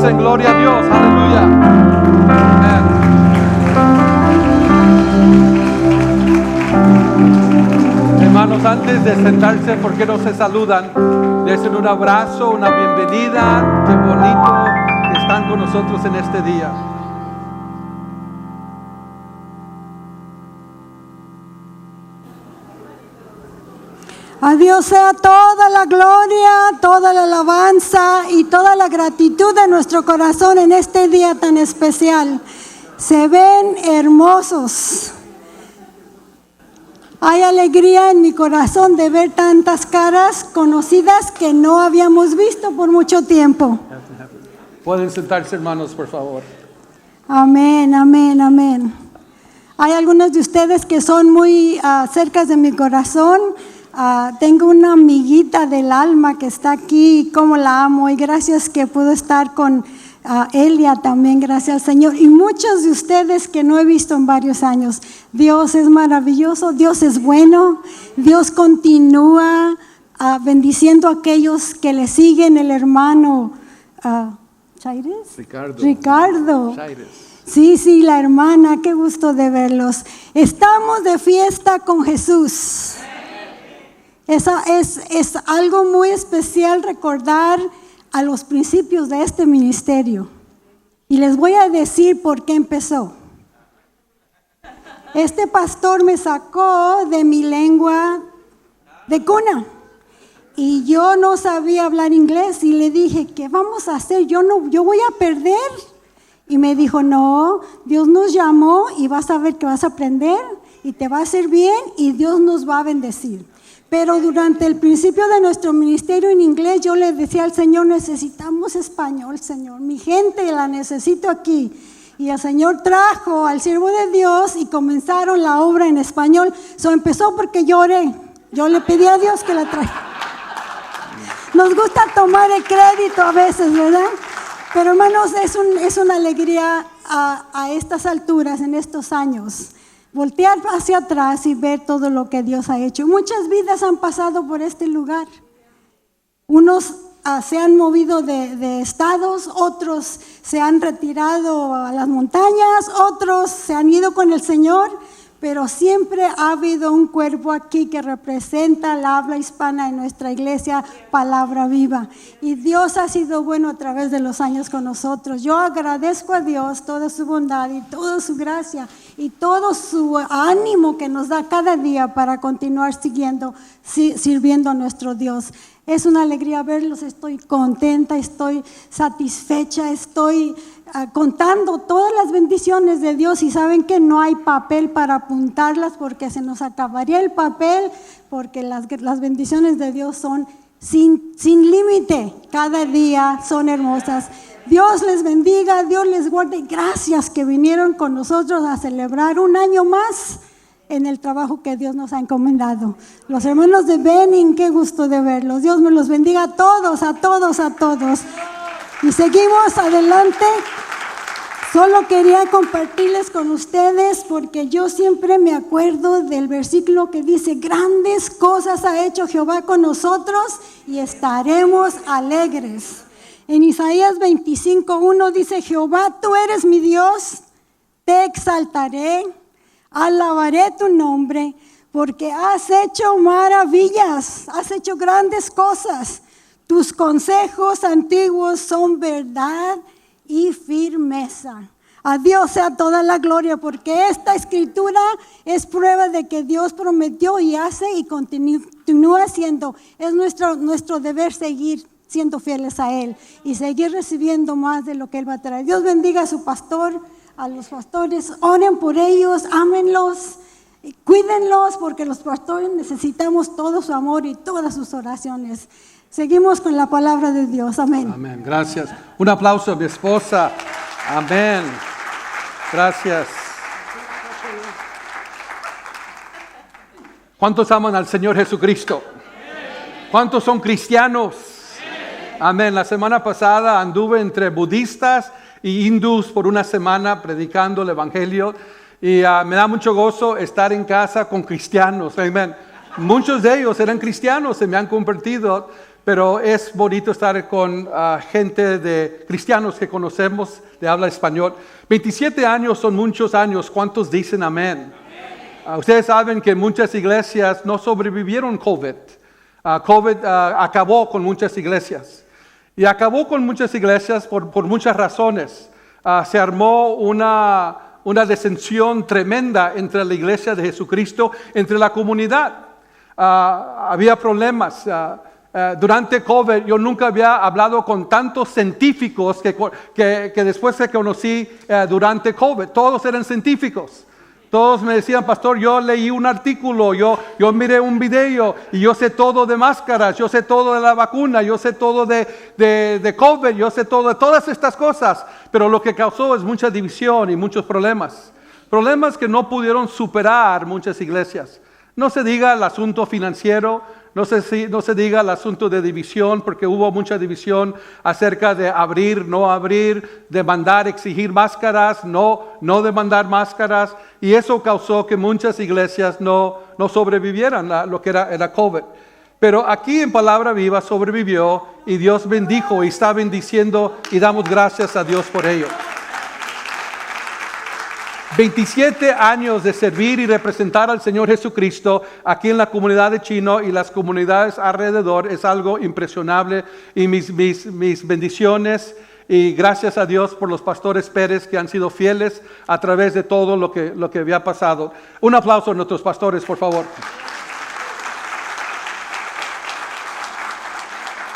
dicen gloria a Dios? Aleluya. Amén. Hermanos, antes de sentarse, ¿por qué no se saludan? Les den un abrazo, una bienvenida. Qué bonito que están con nosotros en este día. A Dios sea toda la gloria, toda la alabanza y toda la gratitud de nuestro corazón en este día tan especial. Se ven hermosos. Hay alegría en mi corazón de ver tantas caras conocidas que no habíamos visto por mucho tiempo. Pueden sentarse, hermanos, por favor. Amén, amén, amén. Hay algunos de ustedes que son muy cerca de mi corazón. Tengo una amiguita del alma que está aquí, como la amo, y gracias que puedo estar con Elia también, gracias al Señor, y muchos de ustedes que no he visto en varios años. Dios es maravilloso, Dios es bueno, Dios continúa bendiciendo a aquellos que le siguen. El hermano ¿Chaires? Ricardo. Chaires. Sí, la hermana, qué gusto de verlos. Estamos de fiesta con Jesús. Es algo muy especial recordar a los principios de este ministerio. Y les voy a decir por qué empezó. Este pastor me sacó de mi lengua de cuna. Y yo no sabía hablar inglés y le dije, ¿qué vamos a hacer? Yo voy a perder. Y me dijo, no, Dios nos llamó y vas a ver que vas a aprender y te va a hacer bien y Dios nos va a bendecir. Pero durante el principio de nuestro ministerio en inglés, yo le decía al Señor, necesitamos español, Señor. Mi gente la necesito aquí. Y el Señor trajo al siervo de Dios y comenzaron la obra en español. Empezó porque yo oré. Yo le pedí a Dios que la traiga. Nos gusta tomar el crédito a veces, ¿verdad? Pero hermanos, es una alegría a estas alturas, en estos años, voltear hacia atrás y ver todo lo que Dios ha hecho. Muchas vidas han pasado por este lugar. Unos se han movido de estados, otros se han retirado a las montañas, otros se han ido con el Señor, pero siempre ha habido un cuerpo aquí que representa la habla hispana en nuestra iglesia, Palabra Viva. Y Dios ha sido bueno a través de los años con nosotros. Yo agradezco a Dios toda su bondad y toda su gracia y todo su ánimo que nos da cada día para continuar sirviendo a nuestro Dios. Es una alegría verlos, estoy contenta, estoy satisfecha, estoy contando todas las bendiciones de Dios y saben que no hay papel para apuntarlas porque se nos acabaría el papel, porque las bendiciones de Dios son sin límite, cada día son hermosas. Dios les bendiga, Dios les guarde y gracias que vinieron con nosotros a celebrar un año más en el trabajo que Dios nos ha encomendado. Los hermanos de Benin, qué gusto de verlos. Dios me los bendiga a todos, a todos, a todos. Y seguimos adelante. Solo quería compartirles con ustedes porque yo siempre me acuerdo del versículo que dice, grandes cosas ha hecho Jehová con nosotros y estaremos alegres. En Isaías 25:1 dice, Jehová, tú eres mi Dios, te exaltaré, alabaré tu nombre, porque has hecho maravillas, has hecho grandes cosas. Tus consejos antiguos son verdad y firmeza. A Dios sea toda la gloria, porque esta escritura es prueba de que Dios prometió y hace y continúa haciendo. Es nuestro deber seguir siendo fieles a Él y seguir recibiendo más de lo que Él va a traer. Dios bendiga a su pastor, a los pastores, oren por ellos, ámenlos, cuídenlos, porque los pastores necesitamos todo su amor y todas sus oraciones. Seguimos con la palabra de Dios. Amén. Amén. Gracias. Un aplauso a mi esposa. Amén. Gracias. ¿Cuántos aman al Señor Jesucristo? ¿Cuántos son cristianos? Amén. La semana pasada anduve entre budistas y hindús por una semana predicando el evangelio y me da mucho gozo estar en casa con cristianos. Amén. Muchos de ellos eran cristianos, se me han convertido, pero es bonito estar con gente de cristianos que conocemos de habla español. 27 años son muchos años. ¿Cuántos dicen amén? Ustedes saben que muchas iglesias no sobrevivieron COVID. COVID acabó con muchas iglesias. Y acabó con muchas iglesias por muchas razones. Se armó una disensión tremenda entre la iglesia de Jesucristo, entre la comunidad. Había problemas. Durante COVID yo nunca había hablado con tantos científicos que después que conocí durante COVID. Todos eran científicos. Todos me decían, pastor, yo leí un artículo, yo miré un video y yo sé todo de máscaras, yo sé todo de la vacuna, yo sé todo de COVID, yo sé todo de todas estas cosas. Pero lo que causó es mucha división y muchos problemas. Problemas que no pudieron superar muchas iglesias. No se diga el asunto financiero, no se diga el asunto de división, porque hubo mucha división acerca de abrir, no abrir, demandar, exigir máscaras, no demandar máscaras, y eso causó que muchas iglesias no sobrevivieran a lo que era COVID. Pero aquí en Palabra Viva sobrevivió y Dios bendijo y está bendiciendo y damos gracias a Dios por ello. 27 años de servir y representar al Señor Jesucristo aquí en la comunidad de Chino y las comunidades alrededor es algo impresionable, y mis bendiciones y gracias a Dios por los pastores Pérez que han sido fieles a través de todo lo que había pasado. Un aplauso a nuestros pastores, por favor.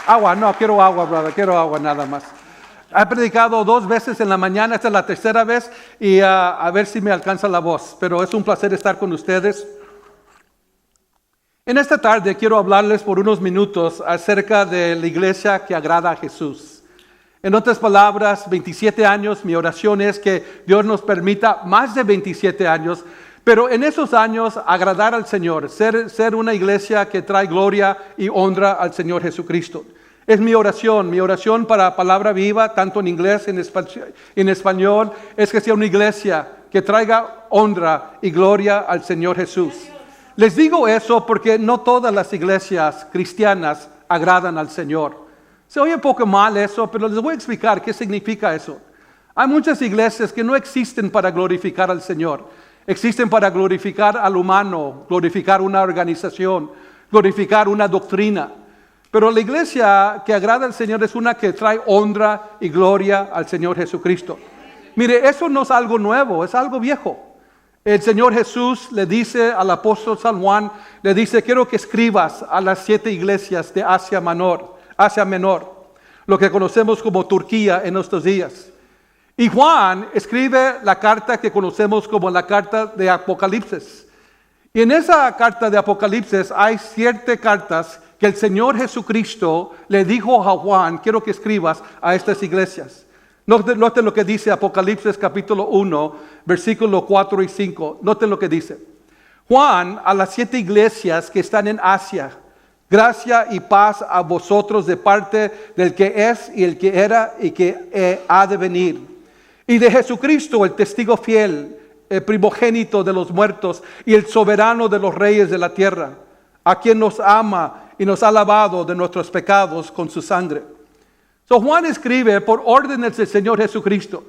Agua, no, quiero agua, brother, quiero agua nada más. He predicado 2 veces en la mañana, esta es la tercera vez y a ver si me alcanza la voz, pero es un placer estar con ustedes. En esta tarde quiero hablarles por unos minutos acerca de la iglesia que agrada a Jesús. En otras palabras, 27 años, mi oración es que Dios nos permita más de 27 años, pero en esos años agradar al Señor, ser una iglesia que trae gloria y honra al Señor Jesucristo. Es mi oración para Palabra Viva, tanto en inglés, en español, es que sea una iglesia que traiga honra y gloria al Señor Jesús. Les digo eso porque no todas las iglesias cristianas agradan al Señor. Se oye un poco mal eso, pero les voy a explicar qué significa eso. Hay muchas iglesias que no existen para glorificar al Señor. Existen para glorificar al humano, glorificar una organización, glorificar una doctrina. Pero la iglesia que agrada al Señor es una que trae honra y gloria al Señor Jesucristo. Mire, eso no es algo nuevo, es algo viejo. El Señor Jesús le dice al apóstol San Juan, le dice, quiero que escribas a las 7 iglesias de Asia Menor, lo que conocemos como Turquía en estos días. Y Juan escribe la carta que conocemos como la carta de Apocalipsis. Y en esa carta de Apocalipsis hay 7 cartas que el Señor Jesucristo le dijo a Juan, quiero que escribas a estas iglesias. Noten lo que dice Apocalipsis capítulo 1, versículos 4 y 5. Noten lo que dice. Juan, a las 7 iglesias que están en Asia, gracia y paz a vosotros de parte del que es y el que era y que ha de venir. Y de Jesucristo, el testigo fiel, el primogénito de los muertos y el soberano de los reyes de la tierra, a quien nos ama y nos ha lavado de nuestros pecados con su sangre. So Juan escribe por órdenes del Señor Jesucristo.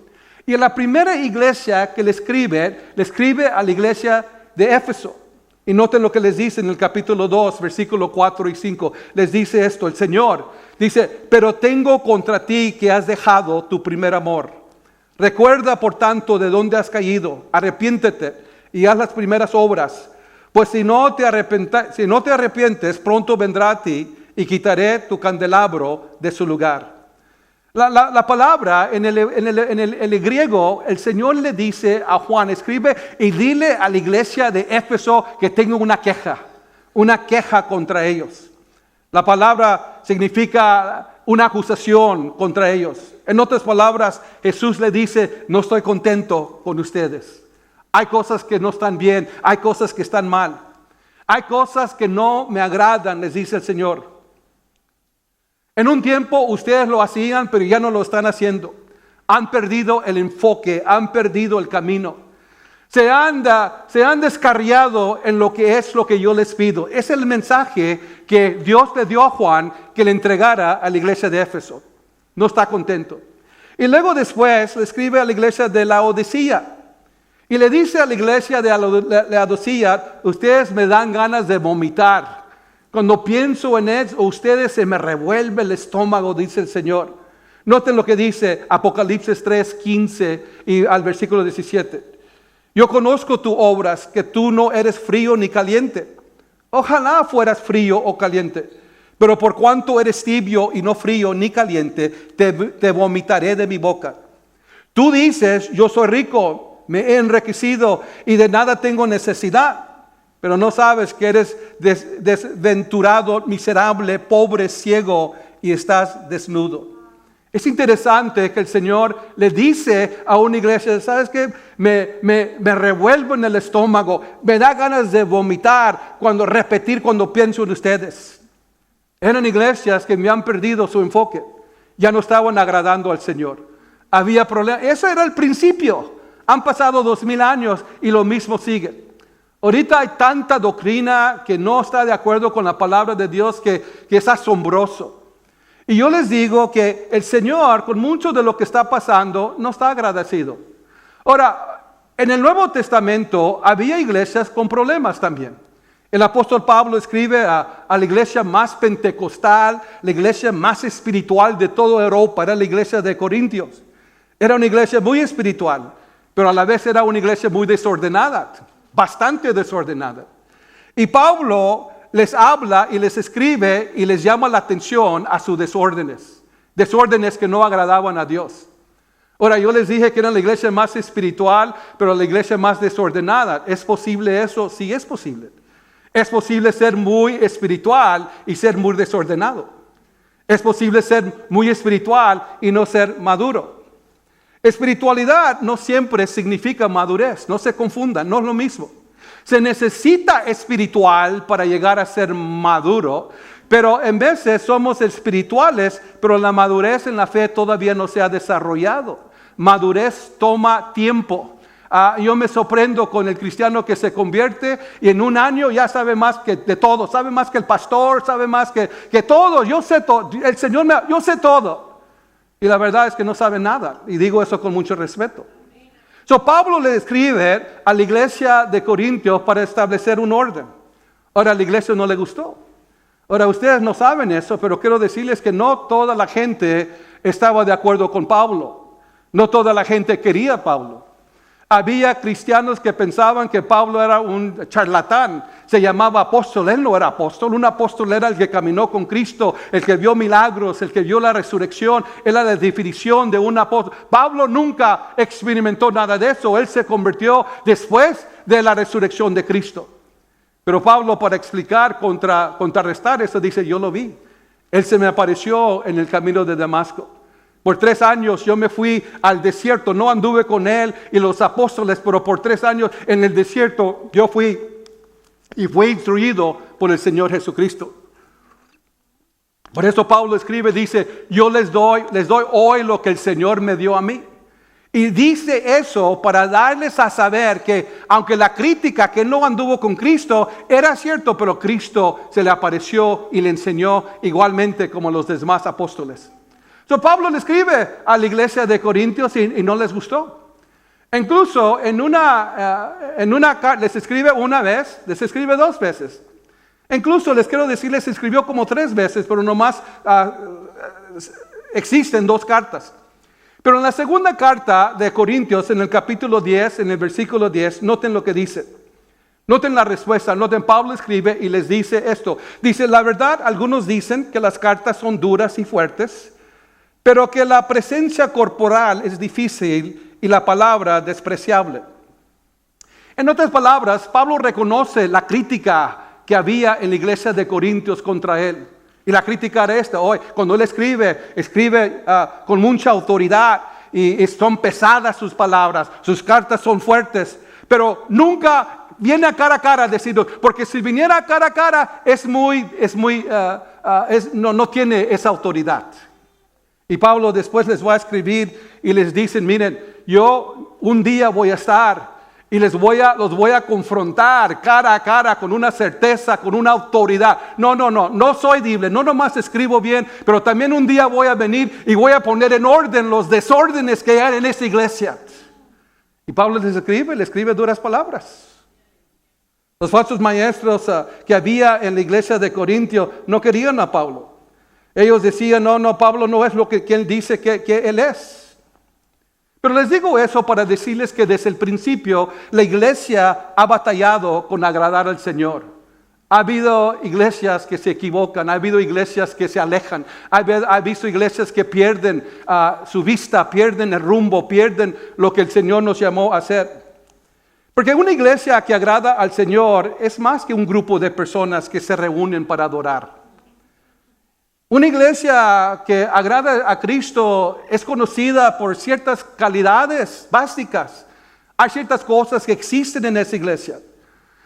Y en la primera iglesia que le escribe a la iglesia de Éfeso. Y noten lo que les dice en el capítulo 2, versículo 4 y 5. Les dice esto, el Señor dice, pero tengo contra ti que has dejado tu primer amor. Recuerda, por tanto, de dónde has caído. Arrepiéntete y haz las primeras obras. Pues si no te arrepientes, pronto vendrá a ti y quitaré tu candelabro de su lugar. La palabra en el griego, el Señor le dice a Juan, escribe y dile a la iglesia de Éfeso que tengo una queja contra ellos. La palabra significa una acusación contra ellos. En otras palabras, Jesús le dice, no estoy contento con ustedes. Hay cosas que no están bien, hay cosas que están mal. Hay cosas que no me agradan, les dice el Señor. En un tiempo ustedes lo hacían, pero ya no lo están haciendo. Han perdido el enfoque, han perdido el camino. Se han descarriado en lo que es lo que yo les pido. Es el mensaje que Dios le dio a Juan que le entregara a la iglesia de Éfeso. No está contento. Y luego después le escribe a la iglesia de Laodicea. Y le dice a la iglesia de Laodicea, ustedes me dan ganas de vomitar. Cuando pienso en eso, ustedes se me revuelve el estómago, dice el Señor. Noten lo que dice Apocalipsis 3, 15 y al versículo 17. Yo conozco tus obras, que tú no eres frío ni caliente. Ojalá fueras frío o caliente. Pero por cuanto eres tibio y no frío ni caliente, te vomitaré de mi boca. Tú dices, yo soy rico, me he enriquecido y de nada tengo necesidad. Pero no sabes que eres desventurado, miserable, pobre, ciego y estás desnudo. Es interesante que el Señor le dice a una iglesia, ¿sabes qué? Me revuelvo en el estómago, me da ganas de vomitar cuando pienso en ustedes. Eran iglesias que me han perdido su enfoque, ya no estaban agradando al Señor. Había problemas, ese era el principio. Han pasado 2000 años y lo mismo sigue. Ahorita hay tanta doctrina que no está de acuerdo con la palabra de Dios que es asombroso. Y yo les digo que el Señor, con mucho de lo que está pasando, no está agradecido. Ahora, en el Nuevo Testamento había iglesias con problemas también. El apóstol Pablo escribe a la iglesia más pentecostal, la iglesia más espiritual de toda Europa, era la iglesia de Corintios. Era una iglesia muy espiritual, pero a la vez era una iglesia muy desordenada, bastante desordenada. Y Pablo les habla y les escribe y les llama la atención a sus desórdenes que no agradaban a Dios. Ahora, yo les dije que era la iglesia más espiritual, pero la iglesia más desordenada. ¿Es posible eso? Sí, es posible. Es posible ser muy espiritual y ser muy desordenado. Es posible ser muy espiritual y no ser maduro. Espiritualidad no siempre significa madurez, no se confundan, no es lo mismo. Se necesita espiritual para llegar a ser maduro, pero en veces somos espirituales, pero la madurez en la fe todavía no se ha desarrollado. Madurez toma tiempo. Yo me sorprendo con el cristiano que se convierte y en un año ya sabe más que de todo, sabe más que el pastor, sabe más que todo. Yo sé todo, el Señor yo sé todo. Y la verdad es que no sabe nada, y digo eso con mucho respeto. Pablo le escribe a la iglesia de Corintios para establecer un orden. Ahora, a la iglesia no le gustó. Ahora, ustedes no saben eso, pero quiero decirles que no toda la gente estaba de acuerdo con Pablo. No toda la gente quería a Pablo. Había cristianos que pensaban que Pablo era un charlatán, se llamaba apóstol. Él no era apóstol, un apóstol era el que caminó con Cristo, el que vio milagros, el que vio la resurrección. Era la definición de un apóstol. Pablo nunca experimentó nada de eso, él se convirtió después de la resurrección de Cristo. Pero Pablo, para explicar, contrarrestar eso, dice, yo lo vi. Él se me apareció en el camino de Damasco. Por 3 años yo me fui al desierto, no anduve con él y los apóstoles, pero por 3 años en el desierto yo fui instruido por el Señor Jesucristo. Por eso Pablo escribe, dice, yo les doy hoy lo que el Señor me dio a mí. Y dice eso para darles a saber que aunque la crítica que no anduvo con Cristo era cierto, pero Cristo se le apareció y le enseñó igualmente como los demás apóstoles. Pablo le escribe a la iglesia de Corintios y no les gustó. Incluso les escribe una vez, les escribe 2 veces. Incluso les quiero decir, les escribió como 3 veces, pero nomás existen 2 cartas. Pero en la segunda carta de Corintios, en el capítulo 10, en el versículo 10, noten lo que dice. Noten la respuesta, noten, Pablo escribe y les dice esto. Dice, la verdad, algunos dicen que las cartas son duras y fuertes, pero que la presencia corporal es difícil y la palabra despreciable. En otras palabras, Pablo reconoce la crítica que había en la iglesia de Corintios contra él. Y la crítica era esta: hoy, cuando él escribe con mucha autoridad y son pesadas sus palabras, sus cartas son fuertes, pero nunca viene a cara a decirlo, porque si viniera cara a cara no tiene esa autoridad. Y Pablo después les va a escribir y les dice, miren, yo un día voy a estar Y los voy a confrontar cara a cara con una certeza, con una autoridad. No soy débil, no nomás escribo bien, pero también un día voy a venir y voy a poner en orden los desórdenes que hay en esta iglesia. Y Pablo le escribe duras palabras. Los falsos maestros que había en la iglesia de Corintio no querían a Pablo. Ellos decían, no, Pablo no es lo que él dice que él es. Pero les digo eso para decirles que desde el principio la iglesia ha batallado con agradar al Señor. Ha habido iglesias que se equivocan, ha habido iglesias que se alejan, ha visto iglesias que pierden su vista, pierden el rumbo, pierden lo que el Señor nos llamó a hacer. Porque una iglesia que agrada al Señor es más que un grupo de personas que se reúnen para adorar. Una iglesia que agrada a Cristo es conocida por ciertas calidades básicas. Hay ciertas cosas que existen en esa iglesia.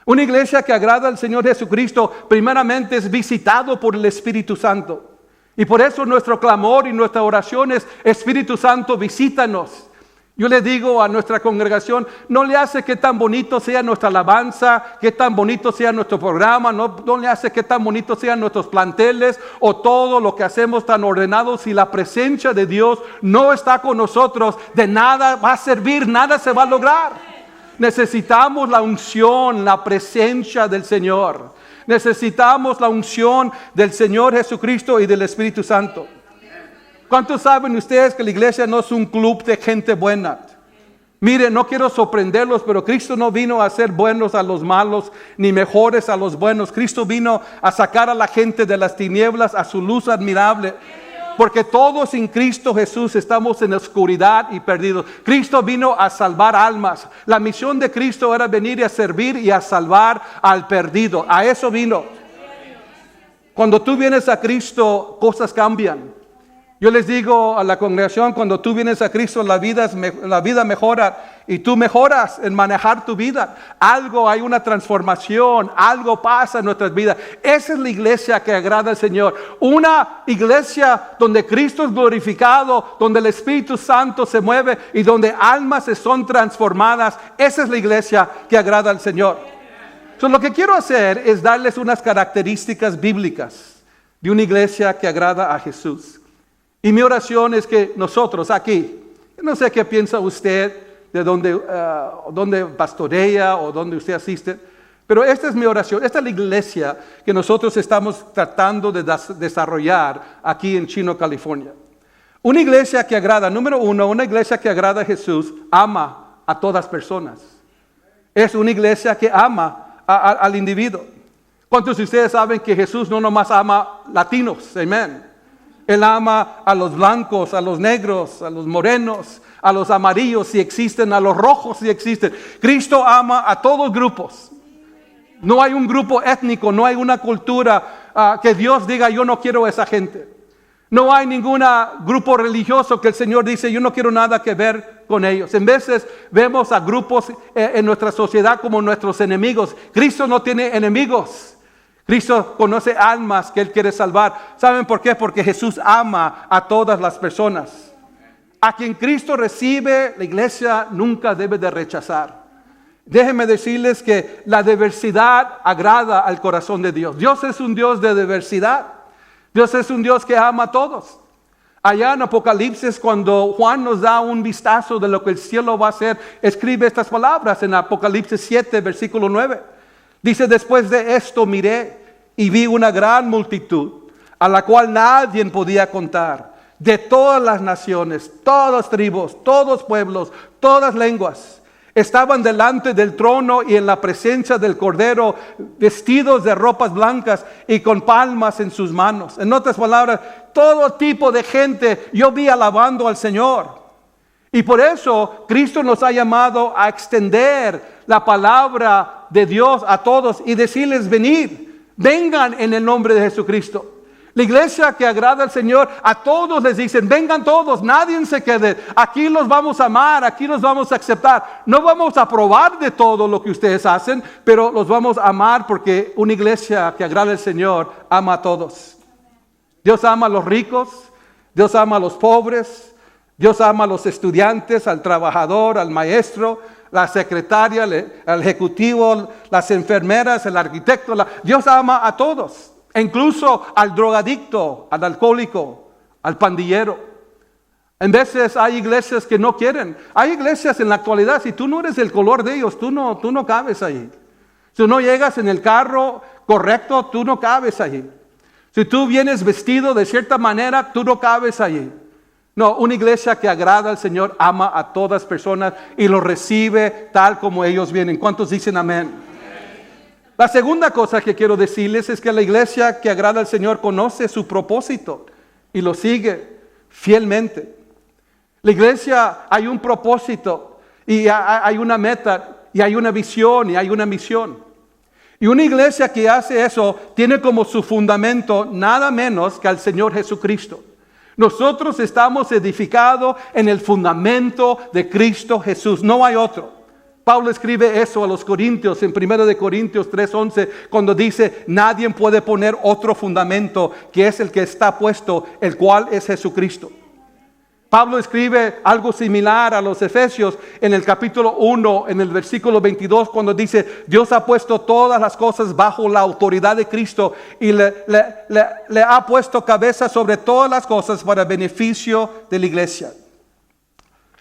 Una iglesia que agrada al Señor Jesucristo primeramente es visitado por el Espíritu Santo. Y por eso nuestro clamor y nuestra oración es: Espíritu Santo, visítanos. Yo le digo a nuestra congregación, no le hace que tan bonito sea nuestra alabanza, que tan bonito sea nuestro programa, no le hace que tan bonito sean nuestros planteles o todo lo que hacemos tan ordenado. Si la presencia de Dios no está con nosotros, de nada va a servir, nada se va a lograr. Necesitamos la unción, la presencia del Señor. Necesitamos la unción del Señor Jesucristo y del Espíritu Santo. ¿Cuántos saben ustedes que la iglesia no es un club de gente buena? Mire, no quiero sorprenderlos, pero Cristo no vino a hacer buenos a los malos, ni mejores a los buenos. Cristo vino a sacar a la gente de las tinieblas a su luz admirable. Porque todos en Cristo Jesús estamos en oscuridad y perdidos. Cristo vino a salvar almas. La misión de Cristo era venir a servir y a salvar al perdido. A eso vino. Cuando tú vienes a Cristo, cosas cambian. Yo les digo a la congregación, cuando tú vienes a Cristo, la vida mejora y tú mejoras en manejar tu vida. Hay una transformación, algo pasa en nuestras vidas. Esa es la iglesia que agrada al Señor. Una iglesia donde Cristo es glorificado, donde el Espíritu Santo se mueve y donde almas se son transformadas. Esa es la iglesia que agrada al Señor. Entonces, lo que quiero hacer es darles unas características bíblicas de una iglesia que agrada a Jesús. Y mi oración es que nosotros aquí, no sé qué piensa usted de dónde pastorea o dónde usted asiste, pero esta es mi oración, esta es la iglesia que nosotros estamos tratando de desarrollar aquí en Chino, California. Una iglesia que agrada, número uno, una iglesia que agrada a Jesús, ama a todas personas. Es una iglesia que ama al individuo. ¿Cuántos de ustedes saben que Jesús no nomás ama latinos? Amén. Él ama a los blancos, a los negros, a los morenos, a los amarillos si existen, a los rojos si existen. Cristo ama a todos grupos. No hay un grupo étnico, no hay una cultura que Dios diga yo no quiero a esa gente. No hay ningún grupo religioso que el Señor dice yo no quiero nada que ver con ellos. En veces vemos a grupos en nuestra sociedad como nuestros enemigos. Cristo no tiene enemigos. Cristo conoce almas que Él quiere salvar. ¿Saben por qué? Porque Jesús ama a todas las personas. A quien Cristo recibe, la iglesia nunca debe de rechazar. Déjenme decirles que la diversidad agrada al corazón de Dios. Dios es un Dios de diversidad. Dios es un Dios que ama a todos. Allá en Apocalipsis, cuando Juan nos da un vistazo de lo que el cielo va a hacer, escribe estas palabras en Apocalipsis 7, versículo 9. Dice, después de esto miré y vi una gran multitud, a la cual nadie podía contar, de todas las naciones, todas tribus, todos pueblos, todas lenguas. Estaban delante del trono y en la presencia del Cordero, vestidos de ropas blancas y con palmas en sus manos. En otras palabras, todo tipo de gente yo vi alabando al Señor. Y por eso Cristo nos ha llamado a extender la palabra de Dios a todos y decirles vengan en el nombre de Jesucristo. La iglesia que agrada al Señor, a todos les dicen, vengan todos, nadie se quede. Aquí los vamos a amar, aquí los vamos a aceptar. No vamos a probar de todo lo que ustedes hacen, pero los vamos a amar porque una iglesia que agrada al Señor ama a todos. Dios ama a los ricos, Dios ama a los pobres, Dios ama a los estudiantes, al trabajador, al maestro. la secretaria, el ejecutivo, las enfermeras, el arquitecto. Dios ama a todos, e incluso al drogadicto, al alcohólico, al pandillero. En veces hay iglesias que no quieren. Hay iglesias en la actualidad, si tú no eres el color de ellos, tú no cabes ahí. Si no llegas en el carro correcto, tú no cabes allí. Si tú vienes vestido de cierta manera, tú no cabes allí. No, una iglesia que agrada al Señor ama a todas personas y los recibe tal como ellos vienen. ¿Cuántos dicen amén? La segunda cosa que quiero decirles es que la iglesia que agrada al Señor conoce su propósito y lo sigue fielmente. La iglesia, hay un propósito y hay una meta y hay una visión y hay una misión. Y una iglesia que hace eso tiene como su fundamento nada menos que al Señor Jesucristo. Nosotros estamos edificados en el fundamento de Cristo Jesús, no hay otro. Pablo escribe eso a los Corintios en 1 Corintios 3:11 cuando dice: nadie puede poner otro fundamento que es el que está puesto, el cual es Jesucristo. Pablo escribe algo similar a los Efesios en el capítulo 1, en el versículo 22, cuando dice: Dios ha puesto todas las cosas bajo la autoridad de Cristo y le ha puesto cabeza sobre todas las cosas para beneficio de la iglesia.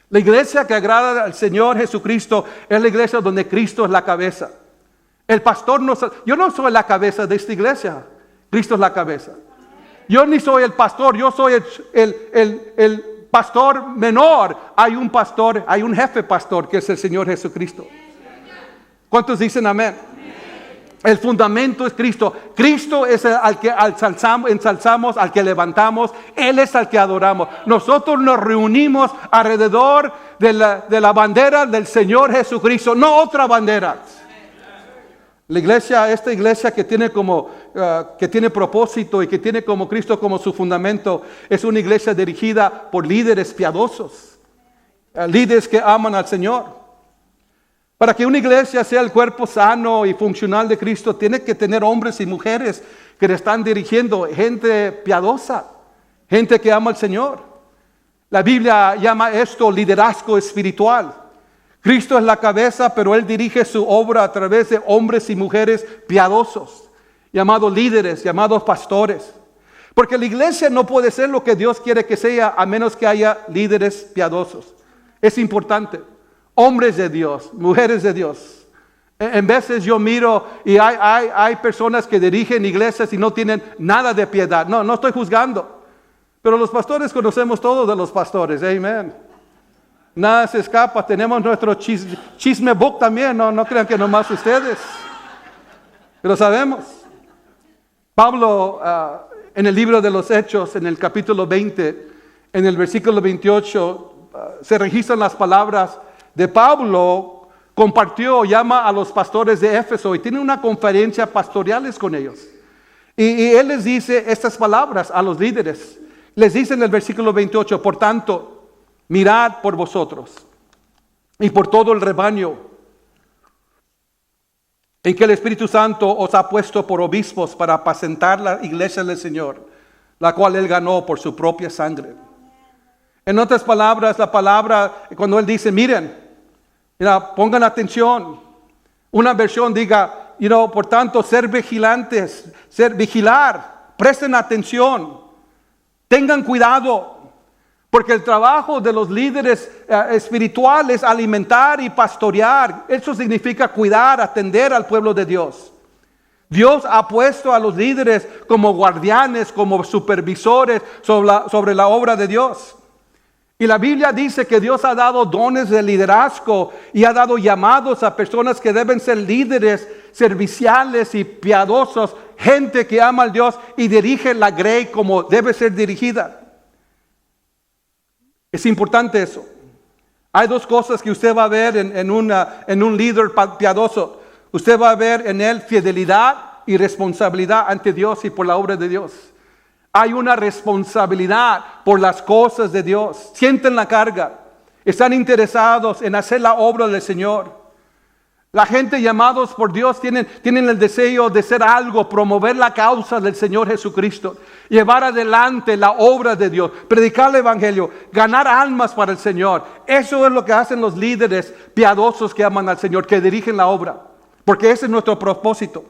La iglesia que agrada al Señor Jesucristo es la iglesia donde Cristo es la cabeza. El pastor yo no soy la cabeza de esta iglesia, Cristo es la cabeza. Yo ni soy el pastor, yo soy el pastor menor. Hay un pastor, hay un jefe pastor que es el Señor Jesucristo. ¿Cuántos dicen amén? El fundamento es Cristo. Cristo es al que ensalzamos, al que levantamos. Él es al que adoramos. Nosotros nos reunimos alrededor de la bandera del Señor Jesucristo, no otra bandera. La iglesia, esta iglesia que tiene que tiene propósito y que tiene como Cristo como su fundamento, es una iglesia dirigida por líderes piadosos, líderes que aman al Señor. Para que una iglesia sea el cuerpo sano y funcional de Cristo, tiene que tener hombres y mujeres que le están dirigiendo, gente piadosa, gente que ama al Señor. La Biblia llama esto liderazgo espiritual. Cristo es la cabeza, pero Él dirige su obra a través de hombres y mujeres piadosos, llamados líderes, llamados pastores. Porque la iglesia no puede ser lo que Dios quiere que sea a menos que haya líderes piadosos. Es importante. Hombres de Dios, mujeres de Dios. En veces yo miro y hay personas que dirigen iglesias y no tienen nada de piedad. No estoy juzgando. Pero los pastores conocemos todo de los pastores. Amén. Nada se escapa. Tenemos nuestro chisme book también. No crean que nomás ustedes. Pero sabemos. Pablo en el libro de los Hechos, en el capítulo 20, en el versículo 28, se registran las palabras de Pablo. Llama a los pastores de Éfeso y tiene una conferencia pastoriales con ellos. Y él les dice estas palabras a los líderes. Les dice en el versículo 28, por tanto, mirad por vosotros y por todo el rebaño en que el Espíritu Santo os ha puesto por obispos para apacentar la iglesia del Señor, la cual Él ganó por su propia sangre. En otras palabras, la palabra, cuando Él dice, miren, pongan atención. Una versión diga, por tanto, ser vigilantes, vigilar, presten atención, tengan cuidado. Porque el trabajo de los líderes espirituales es alimentar y pastorear. Eso significa cuidar, atender al pueblo de Dios. Dios ha puesto a los líderes como guardianes, como supervisores sobre la obra de Dios. Y la Biblia dice que Dios ha dado dones de liderazgo y ha dado llamados a personas que deben ser líderes serviciales y piadosos, gente que ama a Dios y dirige la grey como debe ser dirigida. Es importante eso. Hay dos cosas que usted va a ver en un líder piadoso. Usted va a ver en él fidelidad y responsabilidad ante Dios y por la obra de Dios. Hay una responsabilidad por las cosas de Dios. Sienten la carga. Están interesados en hacer la obra del Señor. La gente llamados por Dios tienen el deseo de ser algo, promover la causa del Señor Jesucristo, llevar adelante la obra de Dios, predicar el Evangelio, ganar almas para el Señor. Eso es lo que hacen los líderes piadosos que aman al Señor, que dirigen la obra, porque ese es nuestro propósito.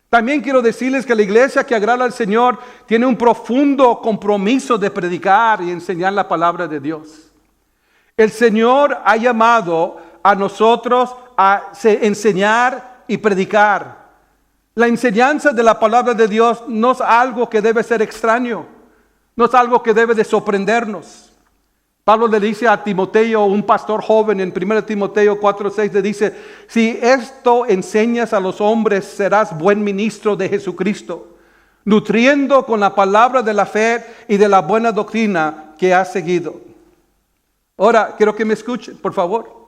También quiero decirles que la iglesia que agrada al Señor tiene un profundo compromiso de predicar y enseñar la palabra de Dios. El Señor ha llamado a nosotros a enseñar y predicar. La enseñanza de la palabra de Dios no es algo que debe ser extraño, no es algo que debe de sorprendernos. Pablo le dice a Timoteo, un pastor joven, en 1 Timoteo 4:6, le dice: si esto enseñas a los hombres, serás buen ministro de Jesucristo, nutriendo con la palabra de la fe y de la buena doctrina que has seguido. Ahora, quiero que me escuchen, por favor.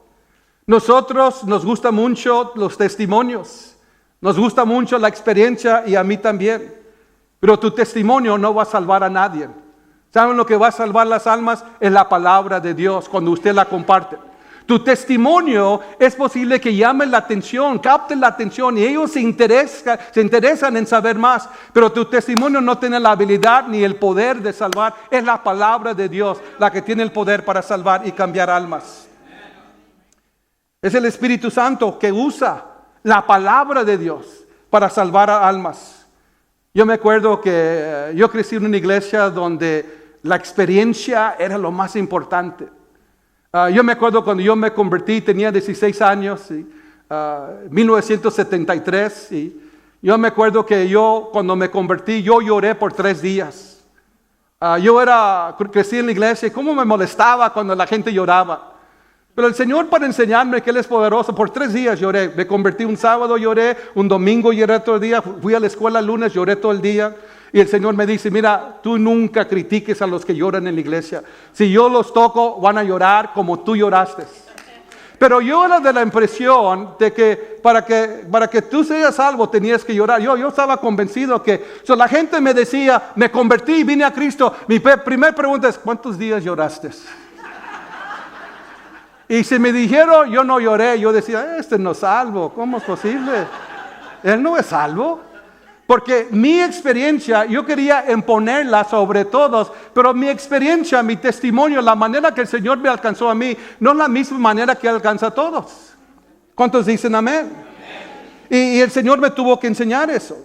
Nosotros nos gusta mucho los testimonios, nos gusta mucho la experiencia y a mí también. Pero tu testimonio no va a salvar a nadie. ¿Saben lo que va a salvar las almas? Es la palabra de Dios cuando usted la comparte. Tu testimonio es posible que llame la atención, capte la atención y ellos se interesan en saber más. Pero tu testimonio no tiene la habilidad ni el poder de salvar. Es la palabra de Dios la que tiene el poder para salvar y cambiar almas. Es el Espíritu Santo que usa la palabra de Dios para salvar a almas. Yo me acuerdo que yo crecí en una iglesia donde la experiencia era lo más importante. Yo me acuerdo cuando yo me convertí, tenía 16 años, 1973. Y yo me acuerdo que cuando me convertí, yo lloré por 3 días. Crecí en la iglesia y cómo me molestaba cuando la gente lloraba. Pero el Señor, para enseñarme que Él es poderoso, por 3 días lloré. Me convertí un sábado, lloré, un domingo lloré todo el día, fui a la escuela el lunes, lloré todo el día. Y el Señor me dice: mira, tú nunca critiques a los que lloran en la iglesia. Si yo los toco, van a llorar como tú lloraste. Pero yo era de la impresión de que para que tú seas salvo tenías que llorar. Yo estaba convencido que la gente me decía: me convertí, vine a Cristo. Mi primera pregunta es: ¿cuántos días lloraste? Y si me dijeron, yo no lloré, yo decía: este no es salvo, ¿cómo es posible? Él no es salvo. Porque mi experiencia, yo quería imponerla sobre todos, pero mi experiencia, mi testimonio, la manera que el Señor me alcanzó a mí, no es la misma manera que alcanza a todos. ¿Cuántos dicen amén? Y el Señor me tuvo que enseñar eso.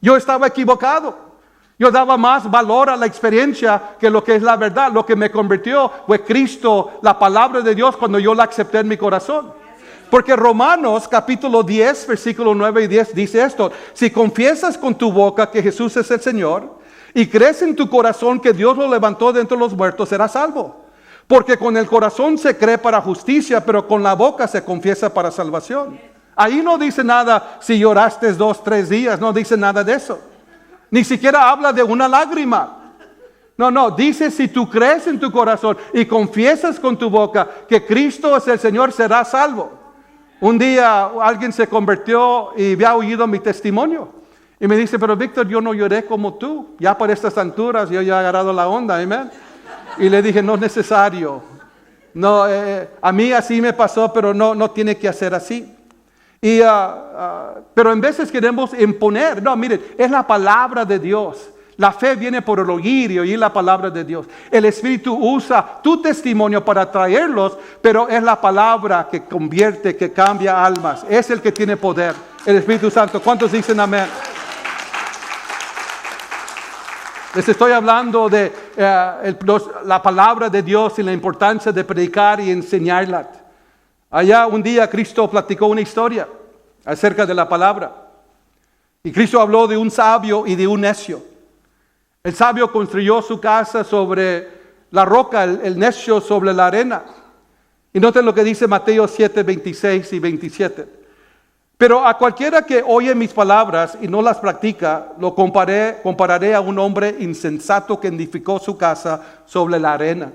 Yo estaba equivocado. Yo daba más valor a la experiencia que lo que es la verdad. Lo que me convirtió fue Cristo, la palabra de Dios, cuando yo la acepté en mi corazón. Porque Romanos capítulo 10, versículo 9 y 10 dice esto: si confiesas con tu boca que Jesús es el Señor y crees en tu corazón que Dios lo levantó de entre los muertos, serás salvo. Porque con el corazón se cree para justicia, pero con la boca se confiesa para salvación. Ahí no dice nada si lloraste 2, 3 días, no dice nada de eso. Ni siquiera habla de una lágrima. No, dice: si tú crees en tu corazón y confiesas con tu boca que Cristo es el Señor, serás salvo. Un día alguien se convirtió y había oído mi testimonio. Y me dice: pero Víctor, yo no lloré como tú. Ya por estas alturas yo ya he agarrado la onda, amén. Y le dije: no es necesario. No, a mí así me pasó, pero no tiene que hacer así. Pero en veces queremos imponer. No, miren, es la palabra de Dios. La fe viene por el oír y oír la palabra de Dios. El Espíritu usa tu testimonio para traerlos, pero es la palabra que convierte, que cambia almas. Es el que tiene poder, el Espíritu Santo. ¿Cuántos dicen amén? Les estoy hablando de la palabra de Dios y la importancia de predicar y enseñarla. Allá un día Cristo platicó una historia acerca de la palabra. Y Cristo habló de un sabio y de un necio. El sabio construyó su casa sobre la roca, el necio sobre la arena. Y noten lo que dice Mateo 7, 26 y 27. Pero a cualquiera que oye mis palabras y no las practica, lo compararé a un hombre insensato que edificó su casa sobre la arena.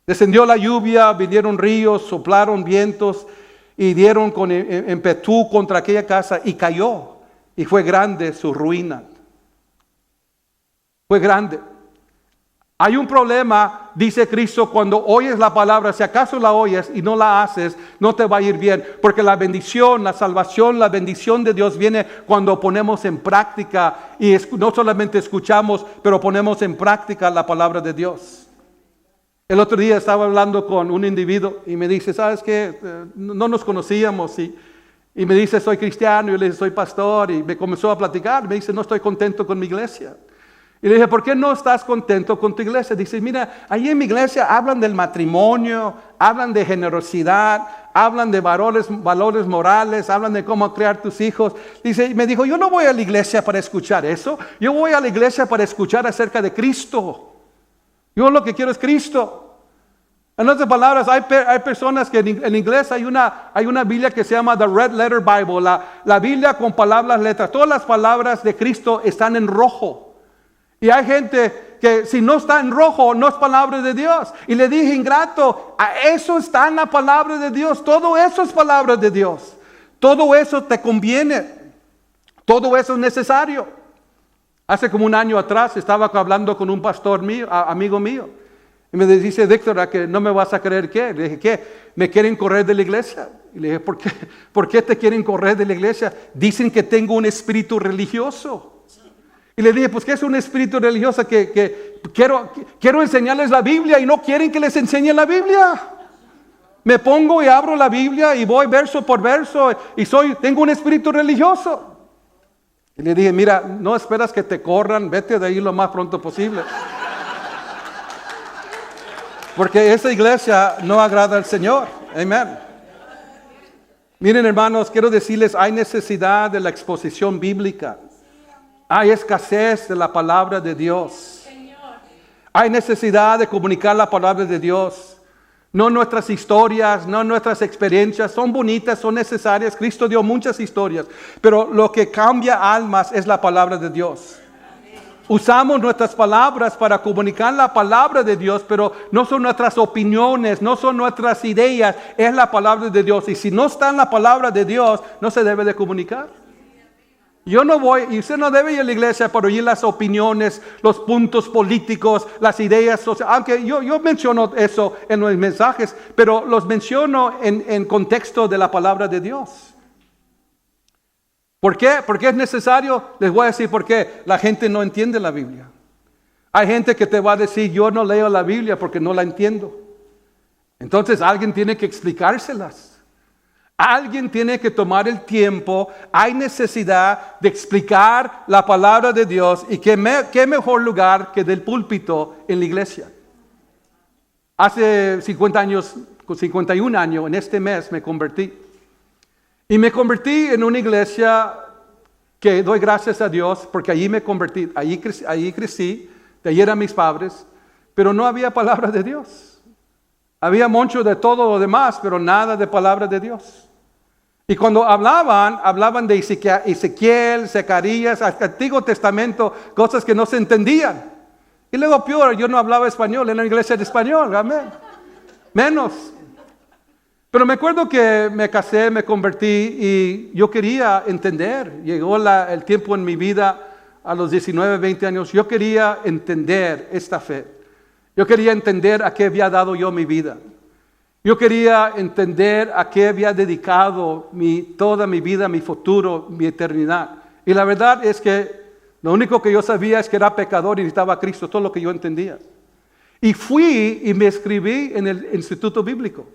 Descendió la lluvia, vinieron ríos, soplaron vientos y dieron con ímpetu contra aquella casa y cayó. Y fue grande su ruina. Fue grande. Hay un problema dice Cristo, cuando oyes la palabra, si acaso la oyes y no la haces, no te va a ir bien. Porque la bendición, la salvación, la bendición de Dios viene cuando ponemos en práctica y no solamente escuchamos, pero ponemos en práctica la palabra de Dios. El otro día estaba hablando con un individuo y me dice, ¿sabes qué? No nos conocíamos y me dice, soy cristiano. Y yo le dije, soy pastor. Y me comenzó a platicar. Me dice, no estoy contento con mi iglesia. Y le dije, ¿por qué no estás contento con tu iglesia? Dice, mira, ahí en mi iglesia hablan del matrimonio, hablan de generosidad, hablan de valores morales, hablan de cómo criar tus hijos. Dice, me dijo, yo no voy a la iglesia para escuchar eso. Yo voy a la iglesia para escuchar acerca de Cristo. Yo lo que quiero es Cristo. En otras palabras, hay personas que en inglés hay una Biblia que se llama The Red Letter Bible, la Biblia con palabras, letras. Todas las palabras de Cristo están en rojo. Y hay gente que si no está en rojo, no es palabra de Dios. Y le dije, ingrato, a eso está en la palabra de Dios. Todo eso es palabra de Dios. Todo eso te conviene. Todo eso es necesario. Hace como un año atrás estaba hablando con un pastor mío, amigo mío. Y me dice, Víctor, ¿a que no me vas a creer qué? Le dije, ¿qué? Me quieren correr de la iglesia. Y le dije, ¿por qué te quieren correr de la iglesia? Dicen que tengo un espíritu religioso. Y le dije, pues ¿qué es un espíritu religioso? Que quiero enseñarles la Biblia y no quieren que les enseñe la Biblia. Me pongo y abro la Biblia y voy verso por verso y tengo un espíritu religioso. Y le dije, mira, no esperas que te corran, vete de ahí lo más pronto posible. Porque esa iglesia no agrada al Señor. Amén. Miren, hermanos, quiero decirles, hay necesidad de la exposición bíblica. Hay escasez de la palabra de Dios. Hay necesidad de comunicar la palabra de Dios. No nuestras historias, no nuestras experiencias, son bonitas, son necesarias. Cristo dio muchas historias, pero lo que cambia almas es la palabra de Dios. Usamos nuestras palabras para comunicar la palabra de Dios, pero no son nuestras opiniones, no son nuestras ideas, es la palabra de Dios. Y si no está en la palabra de Dios, no se debe de comunicar. Yo no voy, y usted no debe ir a la iglesia para oír las opiniones, los puntos políticos, las ideas sociales. Aunque yo menciono eso en los mensajes, pero los menciono en contexto de la palabra de Dios. ¿Por qué? Porque es necesario. Les voy a decir por qué. La gente no entiende la Biblia. Hay gente que te va a decir, yo no leo la Biblia porque no la entiendo. Entonces alguien tiene que explicárselas. Alguien tiene que tomar el tiempo. Hay necesidad de explicar la palabra de Dios. Y qué mejor lugar que del púlpito en la iglesia. Hace 51 años, en este mes me convertí. Y me convertí en una iglesia que doy gracias a Dios porque allí me convertí, allí crecí, de allí eran mis padres, pero no había palabra de Dios. Había mucho de todo lo demás, pero nada de palabra de Dios. Y cuando hablaban de Ezequiel, Zacarías, Antiguo Testamento, cosas que no se entendían. Y luego peor, yo no hablaba español, en la iglesia de español, amén. Menos. Pero me acuerdo que me casé, me convertí y yo quería entender. Llegó el tiempo en mi vida, a los 19, 20 años, yo quería entender esta fe. Yo quería entender a qué había dado yo mi vida. Yo quería entender a qué había dedicado toda mi vida, mi futuro, mi eternidad. Y la verdad es que lo único que yo sabía es que era pecador y necesitaba a Cristo, todo lo que yo entendía. Y fui y me inscribí en el Instituto Bíblico.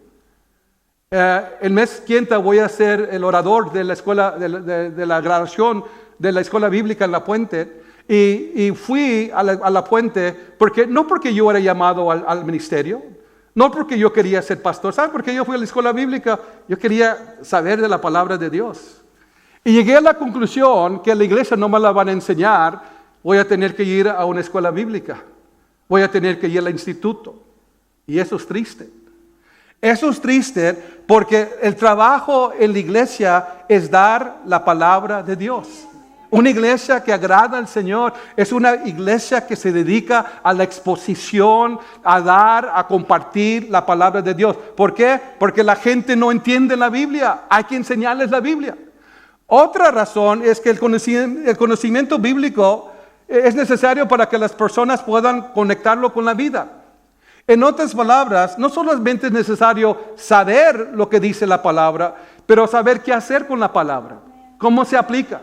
El mes siguiente voy a ser el orador de la escuela, de la graduación de la escuela bíblica en La Puente. Y fui a la Puente no porque yo era llamado al ministerio, no porque yo quería ser pastor. ¿Saben por qué yo fui a la escuela bíblica? Yo quería saber de la palabra de Dios. Y llegué a la conclusión que la iglesia no me la van a enseñar. Voy a tener que ir a una escuela bíblica. Voy a tener que ir al instituto. Y eso es triste. Eso es triste porque el trabajo en la iglesia es dar la palabra de Dios. Una iglesia que agrada al Señor es una iglesia que se dedica a la exposición, a dar, a compartir la palabra de Dios. ¿Por qué? Porque la gente no entiende la Biblia. Hay que enseñarles la Biblia. Otra razón es que el conocimiento bíblico es necesario para que las personas puedan conectarlo con la vida. En otras palabras, no solamente es necesario saber lo que dice la palabra, pero saber qué hacer con la palabra. ¿Cómo se aplica?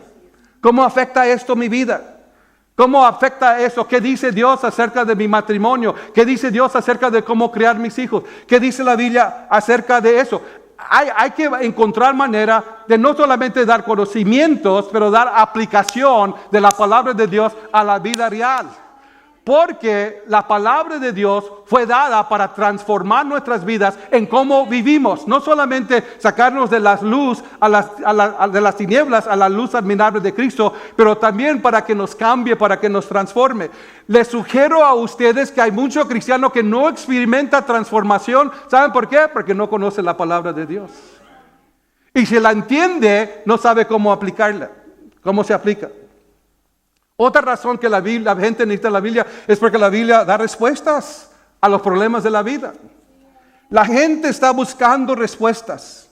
¿Cómo afecta esto mi vida? ¿Cómo afecta eso? ¿Qué dice Dios acerca de mi matrimonio? ¿Qué dice Dios acerca de cómo criar mis hijos? ¿Qué dice la Biblia acerca de eso? Hay que encontrar manera de no solamente dar conocimientos, pero dar aplicación de la palabra de Dios a la vida real. Porque la palabra de Dios fue dada para transformar nuestras vidas en cómo vivimos. No solamente sacarnos de las luz de las tinieblas a la luz admirable de Cristo, pero también para que nos cambie, para que nos transforme. Les sugiero a ustedes que hay mucho cristiano que no experimenta transformación. ¿Saben por qué? Porque no conoce la palabra de Dios. Y si la entiende, no sabe cómo aplicarla, cómo se aplica. Otra razón que la gente necesita la Biblia es porque la Biblia da respuestas a los problemas de la vida. La gente está buscando respuestas.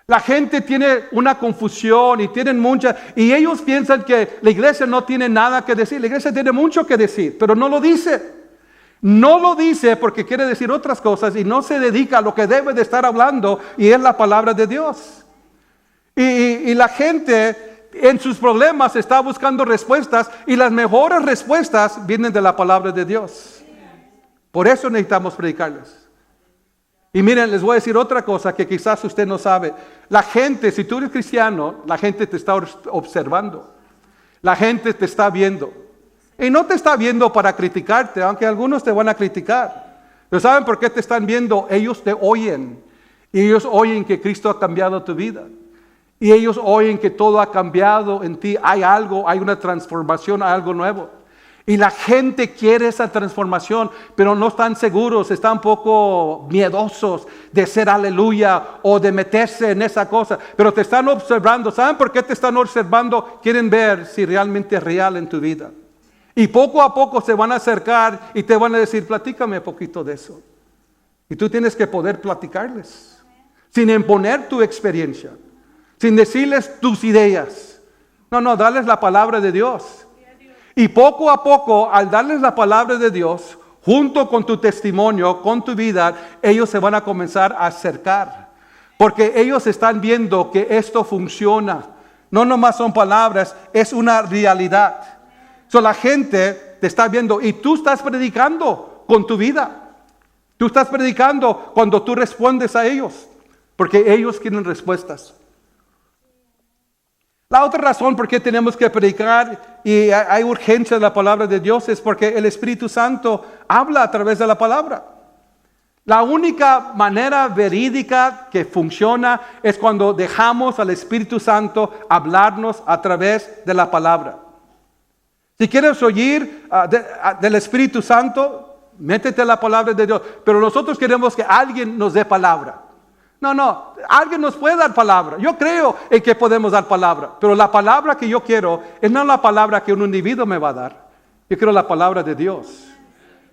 La gente tiene una confusión y ellos piensan que la iglesia no tiene nada que decir. La iglesia tiene mucho que decir, pero no lo dice. No lo dice porque quiere decir otras cosas y no se dedica a lo que debe de estar hablando, y es la palabra de Dios. Y la gente en sus problemas está buscando respuestas, y las mejores respuestas vienen de la palabra de Dios. Por eso necesitamos predicarles. Y miren, les voy a decir otra cosa que quizás usted no sabe. La gente, si tú eres cristiano, la gente te está observando. La gente te está viendo. Y no te está viendo para criticarte, aunque algunos te van a criticar. Pero ¿saben por qué te están viendo? Ellos te oyen. Y ellos oyen que Cristo ha cambiado tu vida. Y ellos oyen que todo ha cambiado en ti. Hay algo, hay una transformación, hay algo nuevo. Y la gente quiere esa transformación, pero no están seguros, están un poco miedosos de ser aleluya o de meterse en esa cosa. Pero te están observando. ¿Saben por qué te están observando? Quieren ver si realmente es real en tu vida. Y poco a poco se van a acercar y te van a decir, platícame un poquito de eso. Y tú tienes que poder platicarles, sin imponer tu experiencia, sin decirles tus ideas. No, darles la palabra de Dios. Y poco a poco, al darles la palabra de Dios, junto con tu testimonio, con tu vida, ellos se van a comenzar a acercar. Porque ellos están viendo que esto funciona. No nomás son palabras, es una realidad. La gente te está viendo y tú estás predicando con tu vida. Tú estás predicando cuando tú respondes a ellos, porque ellos quieren respuestas. La otra razón por qué tenemos que predicar y hay urgencia de la palabra de Dios es porque el Espíritu Santo habla a través de la palabra. La única manera verídica que funciona es cuando dejamos al Espíritu Santo hablarnos a través de la palabra. Si quieres oír del Espíritu Santo, métete a la palabra de Dios. Pero nosotros queremos que alguien nos dé palabra. No, alguien nos puede dar palabra. Yo creo en que podemos dar palabra. Pero la palabra que yo quiero es no la palabra que un individuo me va a dar. Yo quiero la palabra de Dios.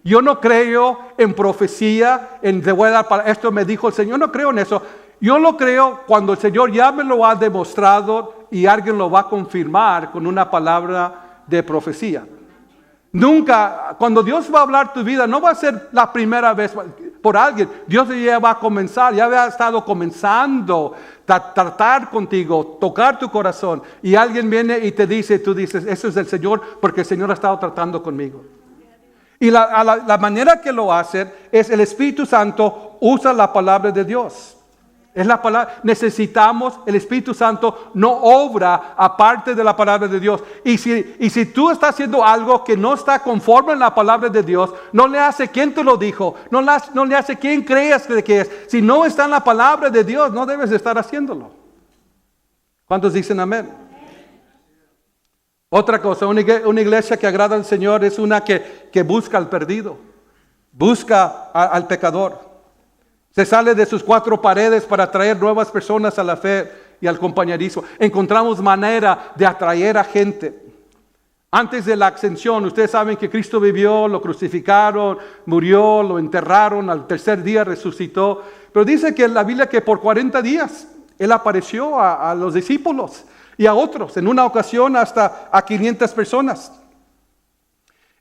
Yo no creo en profecía, en te voy a dar palabra. Esto me dijo el Señor. No creo en eso. Yo lo creo cuando el Señor ya me lo ha demostrado y alguien lo va a confirmar con una palabra de profecía. Nunca, cuando Dios va a hablar tu vida, no va a ser la primera vez por alguien. Dios ya va a comenzar, ya ha estado comenzando a tratar contigo, tocar tu corazón. Y alguien viene y te dice, tú dices, eso es del Señor, porque el Señor ha estado tratando conmigo. Y la manera que lo hace es el Espíritu Santo usa la palabra de Dios. Es la palabra. Necesitamos, el Espíritu Santo no obra aparte de la palabra de Dios. Y si tú estás haciendo algo que no está conforme en la palabra de Dios, no le hace quien te lo dijo, no le hace quien creas que es. Si no está en la palabra de Dios, no debes de estar haciéndolo. ¿Cuántos dicen amén? Otra cosa, una iglesia que agrada al Señor es una que busca al perdido, busca al pecador. Se sale de sus cuatro paredes para atraer nuevas personas a la fe y al compañerismo. Encontramos manera de atraer a gente. Antes de la ascensión, ustedes saben que Cristo vivió, lo crucificaron, murió, lo enterraron, al tercer día resucitó. Pero dice que en la Biblia que por 40 días Él apareció a los discípulos y a otros. En una ocasión hasta a 500 personas.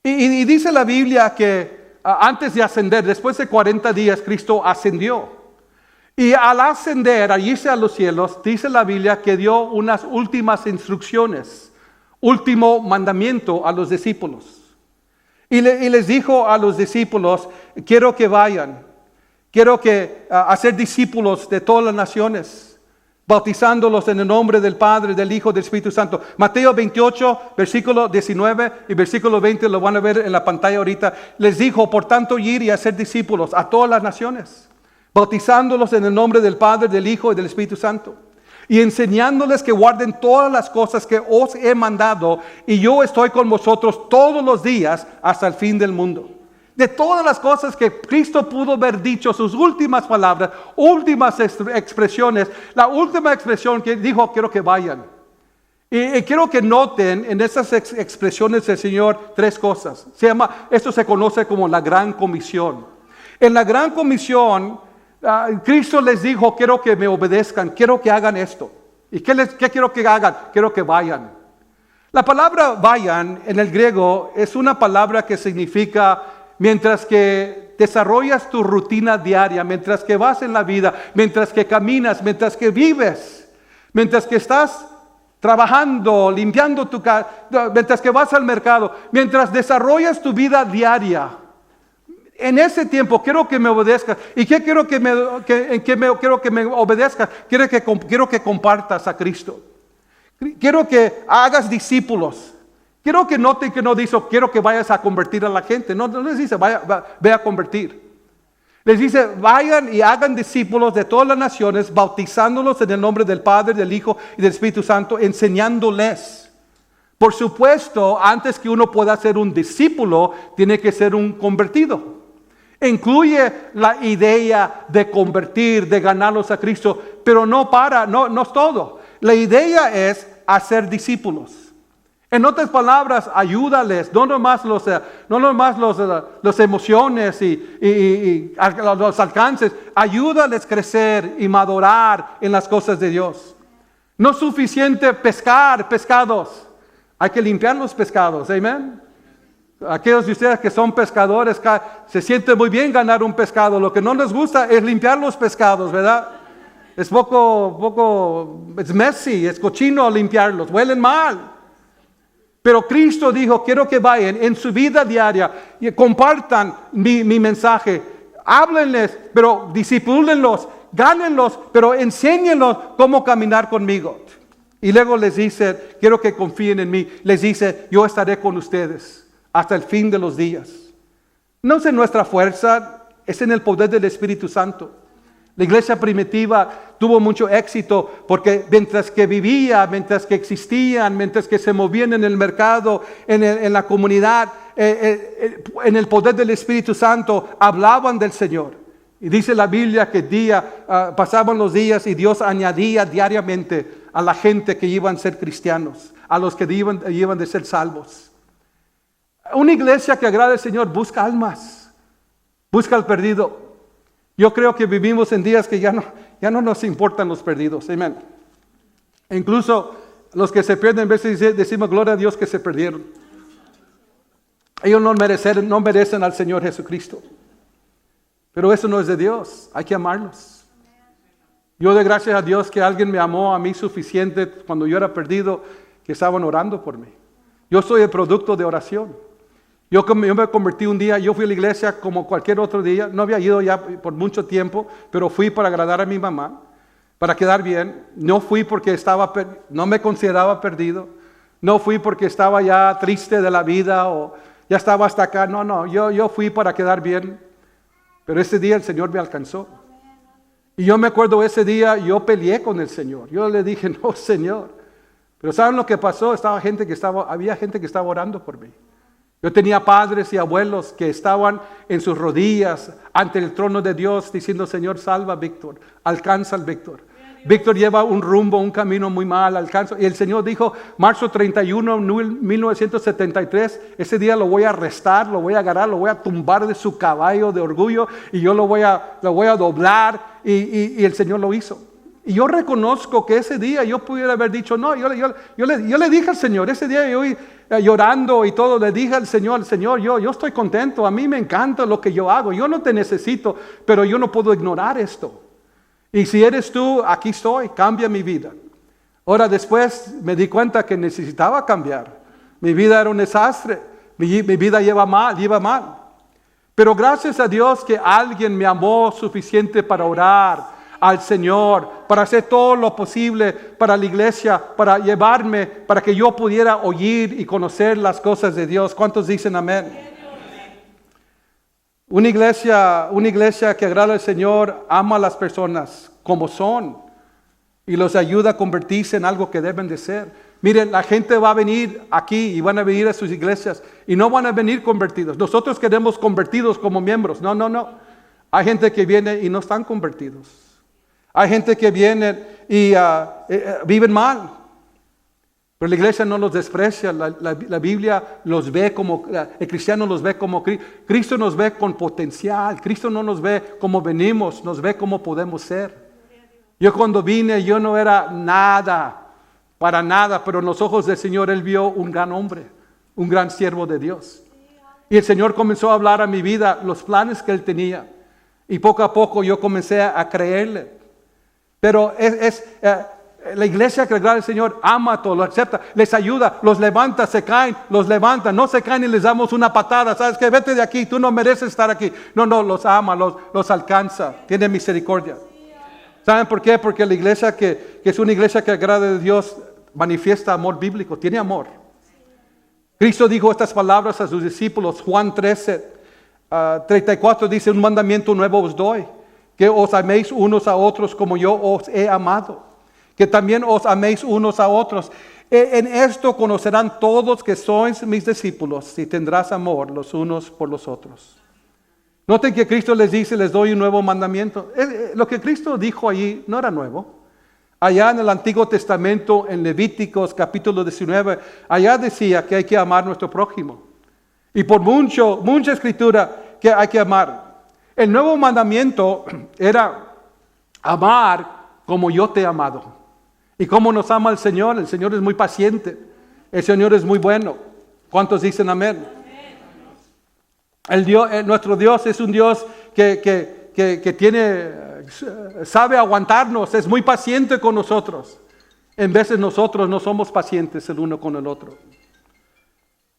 Y dice la Biblia que antes de ascender, después de 40 días, Cristo ascendió. Y al ascender, al irse a los cielos, dice la Biblia que dio unas últimas instrucciones, último mandamiento a los discípulos. Y les dijo a los discípulos, quiero que vayan, quiero que hacer discípulos de todas las naciones, bautizándolos en el nombre del Padre, del Hijo, del Espíritu Santo. Mateo 28, versículo 19 y versículo 20, lo van a ver en la pantalla ahorita. Les dijo, por tanto, ir y hacer discípulos a todas las naciones, bautizándolos en el nombre del Padre, del Hijo y del Espíritu Santo, y enseñándoles que guarden todas las cosas que os he mandado, y yo estoy con vosotros todos los días hasta el fin del mundo. De todas las cosas que Cristo pudo haber dicho, sus últimas palabras, últimas expresiones, la última expresión que dijo, quiero que vayan. Y quiero que noten en esas expresiones del Señor tres cosas. Esto se conoce como la Gran Comisión. En la Gran Comisión, Cristo les dijo, quiero que me obedezcan, quiero que hagan esto. ¿Y qué quiero que hagan? Quiero que vayan. La palabra vayan en el griego es una palabra que significa mientras que desarrollas tu rutina diaria, mientras que vas en la vida, mientras que caminas, mientras que vives, mientras que estás trabajando, limpiando tu casa, mientras que vas al mercado, mientras desarrollas tu vida diaria. En ese tiempo quiero que me obedezcas. ¿Y qué quiero quiero que me obedezcas? Quiero que compartas a Cristo. Quiero que hagas discípulos. Quiero que noten que no dice, quiero que vayas a convertir a la gente. No les dice, ve a convertir. Les dice, vayan y hagan discípulos de todas las naciones, bautizándolos en el nombre del Padre, del Hijo y del Espíritu Santo, enseñándoles. Por supuesto, antes que uno pueda ser un discípulo, tiene que ser un convertido. Incluye la idea de convertir, de ganarlos a Cristo, pero no es todo. La idea es hacer discípulos. En otras palabras, ayúdales, no nomás los emociones y los alcances, ayúdales a crecer y madurar en las cosas de Dios. No es suficiente pescar pescados, hay que limpiar los pescados, amén. Aquellos de ustedes que son pescadores, se siente muy bien ganar un pescado, lo que no les gusta es limpiar los pescados, ¿verdad? Es es messy, es cochino limpiarlos, huelen mal. Pero Cristo dijo, quiero que vayan en su vida diaria y compartan mi mensaje. Háblenles, pero discipúlenlos, gánenlos, pero enséñenlos cómo caminar conmigo. Y luego les dice, quiero que confíen en mí. Les dice, yo estaré con ustedes hasta el fin de los días. No es en nuestra fuerza, es en el poder del Espíritu Santo. La iglesia primitiva tuvo mucho éxito porque mientras que vivía, mientras que existían, mientras que se movían en el mercado, en la comunidad, en el poder del Espíritu Santo, hablaban del Señor. Y dice la Biblia que pasaban los días y Dios añadía diariamente a la gente que iban a ser cristianos, a los que iban de ser salvos. Una iglesia que agrada al Señor busca almas, busca al perdido. Yo creo que vivimos en días que ya no nos importan los perdidos, amén. Incluso los que se pierden, a veces decimos gloria a Dios que se perdieron. Ellos no merecen al Señor Jesucristo. Pero eso no es de Dios, hay que amarlos. Yo doy gracias a Dios que alguien me amó a mí suficiente cuando yo era perdido, que estaban orando por mí. Yo soy el producto de oración. Yo me convertí un día, yo fui a la iglesia como cualquier otro día, no había ido ya por mucho tiempo, pero fui para agradar a mi mamá, para quedar bien. No fui porque no me consideraba perdido, no fui porque estaba ya triste de la vida o ya estaba hasta acá, no, yo fui para quedar bien. Pero ese día el Señor me alcanzó. Y yo me acuerdo ese día, yo peleé con el Señor. Yo le dije, no, Señor. Pero ¿saben lo que pasó? Había gente que estaba orando por mí. Yo tenía padres y abuelos que estaban en sus rodillas ante el trono de Dios diciendo, Señor, salva a Víctor, alcanza al Víctor. Víctor lleva un camino muy mal, alcanza. Y el Señor dijo, marzo 31, 1973, ese día lo voy a arrestar, lo voy a agarrar, lo voy a tumbar de su caballo de orgullo y yo lo voy a doblar. Y el Señor lo hizo. Y yo reconozco que ese día yo pudiera haber dicho, no, yo le dije al Señor, ese día yo llorando y todo, le dije al Señor, yo estoy contento, a mí me encanta lo que yo hago, yo no te necesito, pero yo no puedo ignorar esto. Y si eres tú, aquí estoy, cambia mi vida. Ahora después me di cuenta que necesitaba cambiar. Mi vida era un desastre, mi vida iba mal. Pero gracias a Dios que alguien me amó suficiente para orar al Señor, para hacer todo lo posible para la iglesia, para llevarme, para que yo pudiera oír y conocer las cosas de Dios. ¿Cuántos dicen amén? Una iglesia que agrada al Señor ama a las personas como son y los ayuda a convertirse en algo que deben de ser. Miren, la gente va a venir aquí y van a venir a sus iglesias y no van a venir convertidos. Nosotros queremos convertidos como miembros. No. Hay gente que viene y no están convertidos. Hay gente que viene y viven mal. Pero la iglesia no los desprecia. La Biblia los ve como, el cristiano los ve como Cristo nos ve con potencial. Cristo no nos ve como venimos, nos ve como podemos ser. Yo cuando vine, yo no era nada, para nada, pero en los ojos del Señor Él vio un gran hombre, un gran siervo de Dios. Y el Señor comenzó a hablar a mi vida los planes que Él tenía. Y poco a poco yo comencé a creerle. Pero la iglesia que agrada al Señor ama a todos, lo acepta, les ayuda, los levanta, se caen, los levanta, no se caen y les damos una patada. ¿Sabes qué? Vete de aquí, tú no mereces estar aquí. No, los ama, los alcanza, tiene misericordia. ¿Saben por qué? Porque la iglesia que es una iglesia que agrada a Dios manifiesta amor bíblico, tiene amor. Cristo dijo estas palabras a sus discípulos, Juan 13:34 dice, un mandamiento nuevo os doy, que os améis unos a otros como yo os he amado, que también os améis unos a otros. En esto conocerán todos que sois mis discípulos, si tendrás amor los unos por los otros. Noten que Cristo les dice, les doy un nuevo mandamiento. Lo que Cristo dijo allí no era nuevo. Allá en el Antiguo Testamento, en Levíticos capítulo 19, allá decía que hay que amar a nuestro prójimo. Y por mucha escritura que hay que amar. El nuevo mandamiento era amar como yo te he amado. ¿Y cómo nos ama el Señor? El Señor es muy paciente. El Señor es muy bueno. ¿Cuántos dicen amén? Nuestro Dios es un Dios que sabe aguantarnos, es muy paciente con nosotros. En veces nosotros no somos pacientes el uno con el otro.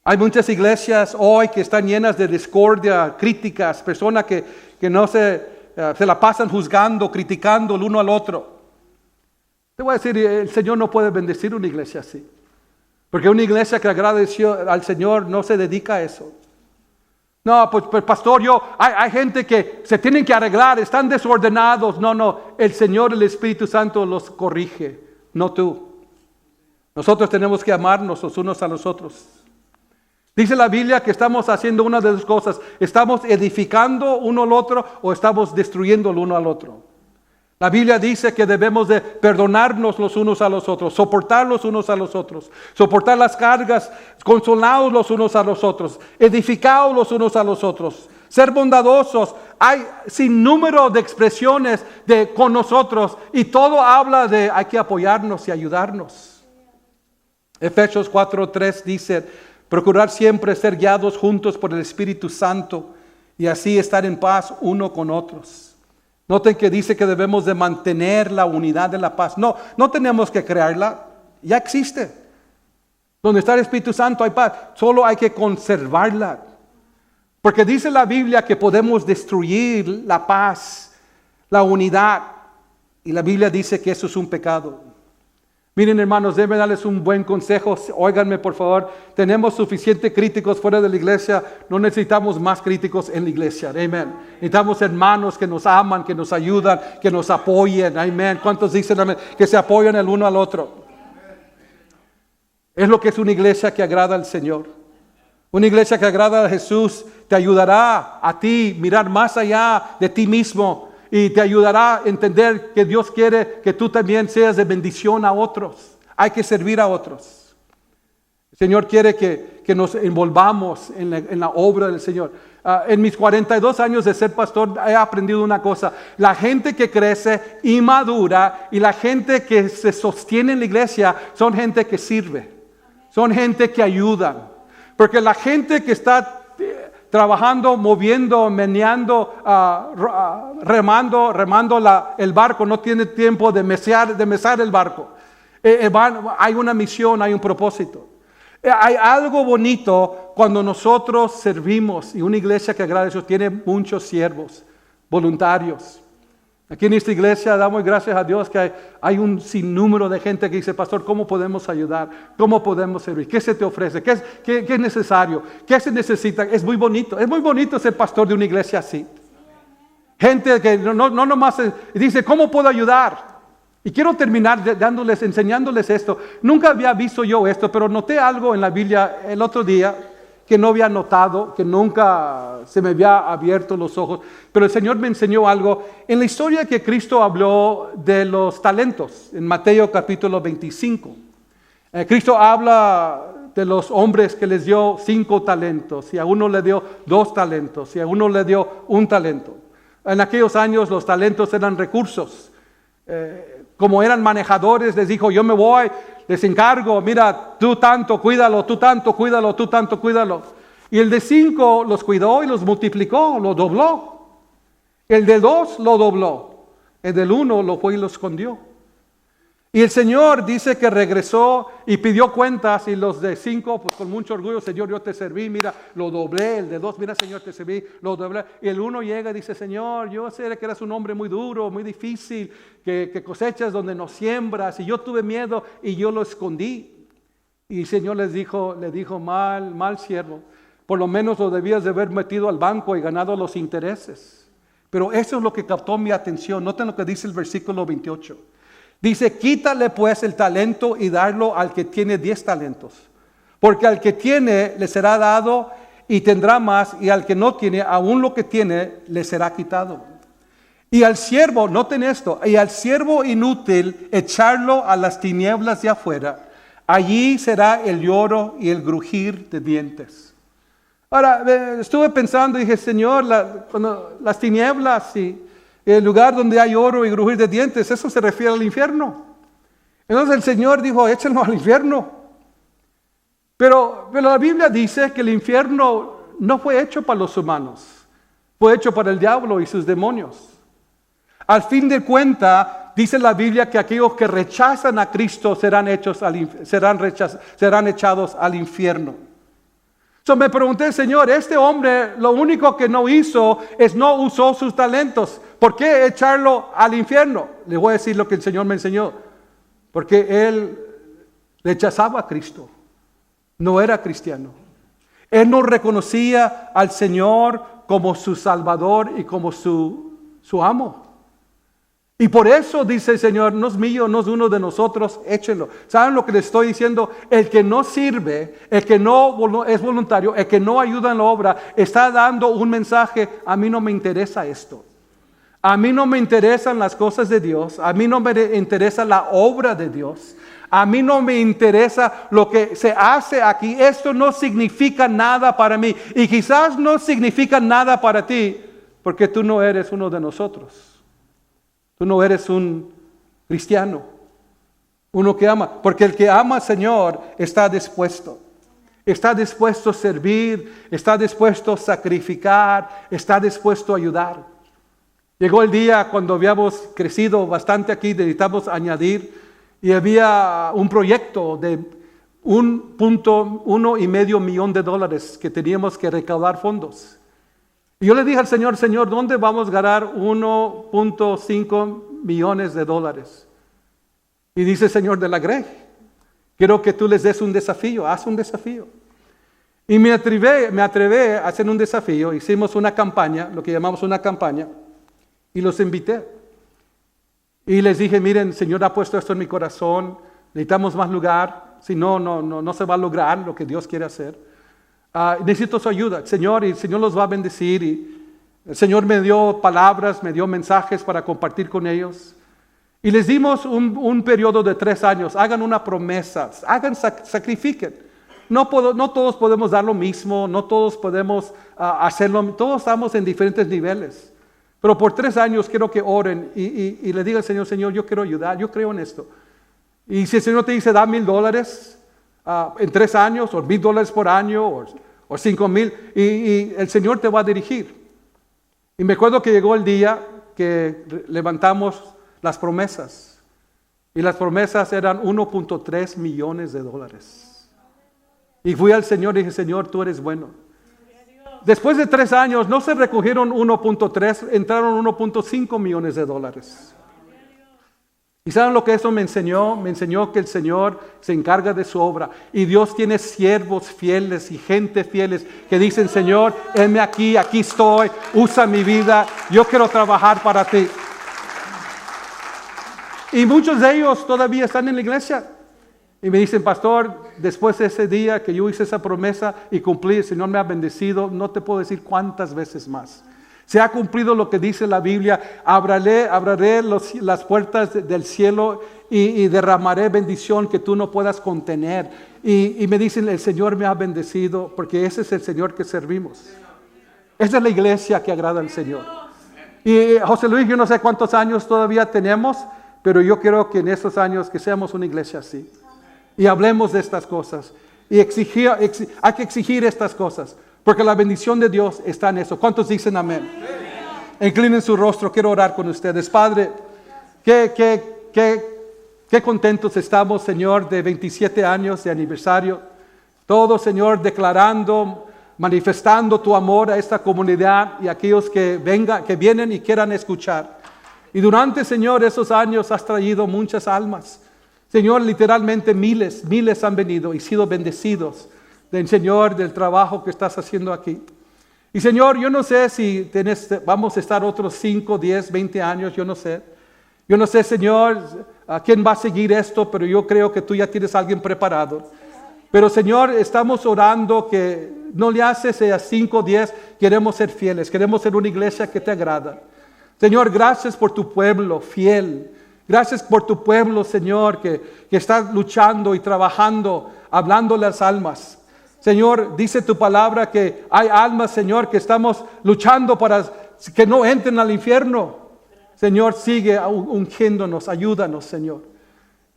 Hay muchas iglesias hoy que están llenas de discordia, críticas, personas que no se la pasan juzgando, criticando el uno al otro. Te voy a decir, el Señor no puede bendecir una iglesia así. Porque una iglesia que agradeció al Señor no se dedica a eso. No, pues pastor, hay gente que se tienen que arreglar, están desordenados. No, el Señor, el Espíritu Santo los corrige, no tú. Nosotros tenemos que amarnos los unos a los otros. Dice la Biblia que estamos haciendo una de dos cosas. ¿Estamos edificando uno al otro o estamos destruyendo el uno al otro? La Biblia dice que debemos de perdonarnos los unos a los otros, soportar los unos a los otros, soportar las cargas, consolados los unos a los otros, edificados los unos a los otros, ser bondadosos. Hay sin número de expresiones con nosotros y todo habla de hay que apoyarnos y ayudarnos. Efesios 4:3 dice, procurar siempre ser guiados juntos por el Espíritu Santo y así estar en paz uno con otros. Noten que dice que debemos de mantener la unidad de la paz. No tenemos que crearla, ya existe. Donde está el Espíritu Santo hay paz, solo hay que conservarla. Porque dice la Biblia que podemos destruir la paz, la unidad. Y la Biblia dice que eso es un pecado. Miren hermanos, déjenme darles un buen consejo. Óiganme por favor. Tenemos suficientes críticos fuera de la iglesia. No necesitamos más críticos en la iglesia. Amén. Necesitamos hermanos que nos aman, que nos ayudan, que nos apoyen. Amén. ¿Cuántos dicen amén? Que se apoyan el uno al otro. Es lo que es una iglesia que agrada al Señor. Una iglesia que agrada a Jesús te ayudará a ti mirar más allá de ti mismo. Y te ayudará a entender que Dios quiere que tú también seas de bendición a otros. Hay que servir a otros. El Señor quiere que nos envolvamos en la obra del Señor. En mis 42 años de ser pastor he aprendido una cosa: la gente que crece y madura y la gente que se sostiene en la iglesia son gente que sirve, son gente que ayuda. Porque la gente que está trabajando, moviendo, meneando, remando el barco, no tiene tiempo de mesar el barco. Hay una misión, hay un propósito. Hay algo bonito cuando nosotros servimos, y una iglesia que agrada a Dios tiene muchos siervos, voluntarios. Aquí en esta iglesia damos gracias a Dios que hay un sinnúmero de gente que dice: pastor, ¿cómo podemos ayudar? ¿Cómo podemos servir? ¿Qué se te ofrece? ¿Qué es necesario? ¿Qué se necesita? Es muy bonito ser pastor de una iglesia así. Gente que no nomás dice: ¿cómo puedo ayudar? Y quiero terminar enseñándoles esto. Nunca había visto yo esto, pero noté algo en la Biblia el otro día que no había notado, que nunca se me había abierto los ojos. Pero el Señor me enseñó algo en la historia que Cristo habló de los talentos, en Mateo capítulo 25. Cristo habla de los hombres que les dio 5 talentos, y a uno le dio 2 talentos, y a uno le dio 1 talento. En aquellos años los talentos eran recursos. Como eran manejadores, les dijo: yo me voy, les encargo, mira, tú tanto, cuídalo, tú tanto, cuídalo, tú tanto, cuídalo. Y el de 5 los cuidó y los multiplicó, los dobló. El de 2 lo dobló. El del 1 lo fue y lo escondió. Y el Señor dice que regresó y pidió cuentas, y los de 5, pues con mucho orgullo: Señor, yo te serví, mira, lo doblé. El de 2, mira, Señor, te serví, lo doblé. Y el 1 llega y dice: Señor, yo sé que eres un hombre muy duro, muy difícil, que cosechas donde no siembras, y yo tuve miedo y yo lo escondí. Y el Señor le dijo: mal siervo, por lo menos lo debías de haber metido al banco y ganado los intereses. Pero eso es lo que captó mi atención. Noten lo que dice el versículo 28. Dice: quítale pues el talento y darlo al que tiene 10 talentos. Porque al que tiene le será dado y tendrá más, y al que no tiene, aún lo que tiene le será quitado. Y al siervo, noten esto, y al siervo inútil echarlo a las tinieblas de afuera. Allí será el lloro y el crujir de dientes. Ahora, estuve pensando y dije: Señor, cuando las tinieblas y el lugar donde hay lloro y crujir de dientes, eso se refiere al infierno. Entonces el Señor dijo: échenlo al infierno. Pero la Biblia dice que el infierno no fue hecho para los humanos, fue hecho para el diablo y sus demonios. Al fin de cuentas, dice la Biblia que aquellos que rechazan a Cristo serán echados al infierno. Entonces me pregunté: Señor, este hombre lo único que no hizo es no usó sus talentos. ¿Por qué echarlo al infierno? Le voy a decir lo que el Señor me enseñó. Porque él rechazaba a Cristo. No era cristiano. Él no reconocía al Señor como su Salvador y como su amo. Y por eso dice el Señor: no es mío, no es uno de nosotros, échenlo. ¿Saben lo que les estoy diciendo? El que no sirve, el que no es voluntario, el que no ayuda en la obra, está dando un mensaje: a mí no me interesa esto. A mí no me interesan las cosas de Dios. A mí no me interesa la obra de Dios. A mí no me interesa lo que se hace aquí. Esto no significa nada para mí. Y quizás no significa nada para ti porque tú no eres uno de nosotros. Tú no eres un cristiano, uno que ama. Porque el que ama al Señor está dispuesto a servir, está dispuesto a sacrificar, está dispuesto a ayudar. Llegó el día cuando habíamos crecido bastante aquí, necesitamos añadir, y había un proyecto de $1.5 millón que teníamos que recaudar fondos. Y yo le dije al Señor: Señor, ¿dónde vamos a ganar $1.5 millones? Y dice el Señor de la Grey: quiero que tú les des un desafío, haz un desafío. Y me atreví a hacer un desafío. Hicimos una campaña, lo que llamamos una campaña, y los invité. Y les dije: miren, el Señor ha puesto esto en mi corazón, necesitamos más lugar, si no se va a lograr lo que Dios quiere hacer. Necesito su ayuda, Señor, y el Señor los va a bendecir. Y el Señor me dio palabras, me dio mensajes para compartir con ellos. Y les dimos un periodo de 3 años. Hagan una promesa, sacrifiquen. no todos podemos dar lo mismo, no todos podemos hacerlo, todos estamos en diferentes niveles. Pero por 3 años quiero que oren y le digan al Señor, Señor, yo quiero ayudar, yo creo en esto. Y si el Señor te dice, da $1,000 en 3 años, o $1,000 por año, o 5,000, y el Señor te va a dirigir. Y me acuerdo que llegó el día que levantamos las promesas. Y las promesas eran $1.3 millones. Y fui al Señor y dije, Señor, tú eres bueno. Después de 3 años no se recogieron 1.3, entraron $1.5 millones. ¿Y saben lo que eso me enseñó? Me enseñó que el Señor se encarga de su obra. Y Dios tiene siervos fieles y gente fieles que dicen, Señor, heme aquí estoy, usa mi vida, yo quiero trabajar para ti. Y muchos de ellos todavía están en la iglesia. Y me dicen, pastor, después de ese día que yo hice esa promesa y cumplí, el Señor me ha bendecido, no te puedo decir cuántas veces más. Se ha cumplido lo que dice la Biblia, abriré las puertas del cielo y derramaré bendición que tú no puedas contener. Y me dicen, el Señor me ha bendecido, porque ese es el Señor que servimos. Esa es la iglesia que agrada al Señor. Y José Luis, yo no sé cuántos años todavía tenemos, pero yo creo que en estos años que seamos una iglesia así. Y hablemos de estas cosas. Y hay que exigir estas cosas. Porque la bendición de Dios está en eso. ¿Cuántos dicen amén? Inclinen su rostro, quiero orar con ustedes. Padre, qué contentos estamos, Señor, de 27 años de aniversario. Todos, Señor, declarando, manifestando tu amor a esta comunidad y a aquellos que vienen y quieran escuchar. Y durante, Señor, esos años has traído muchas almas. Señor, literalmente miles han venido y sido bendecidos Señor, del trabajo que estás haciendo aquí. Y Señor, yo no sé si vamos a estar otros 5, 10, 20 años, yo no sé. Yo no sé, Señor, a quién va a seguir esto, pero yo creo que tú ya tienes a alguien preparado. Pero Señor, estamos orando que no le haces a 5, 10, queremos ser fieles, queremos ser una iglesia que te agrada. Señor, gracias por tu pueblo fiel. Gracias por tu pueblo, Señor, que está luchando y trabajando, hablando las almas. Señor, dice tu palabra que hay almas, Señor, que estamos luchando para que no entren al infierno. Señor, sigue ungiéndonos, ayúdanos, Señor.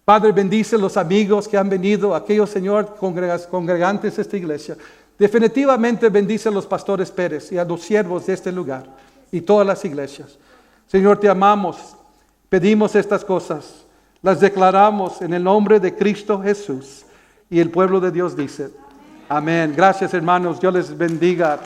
Padre, bendice los amigos que han venido, aquellos, Señor, congregantes de esta iglesia. Definitivamente bendice a los pastores Pérez y a los siervos de este lugar y todas las iglesias. Señor, te amamos, pedimos estas cosas, las declaramos en el nombre de Cristo Jesús. Y el pueblo de Dios dice, amén. Gracias, hermanos. Dios les bendiga.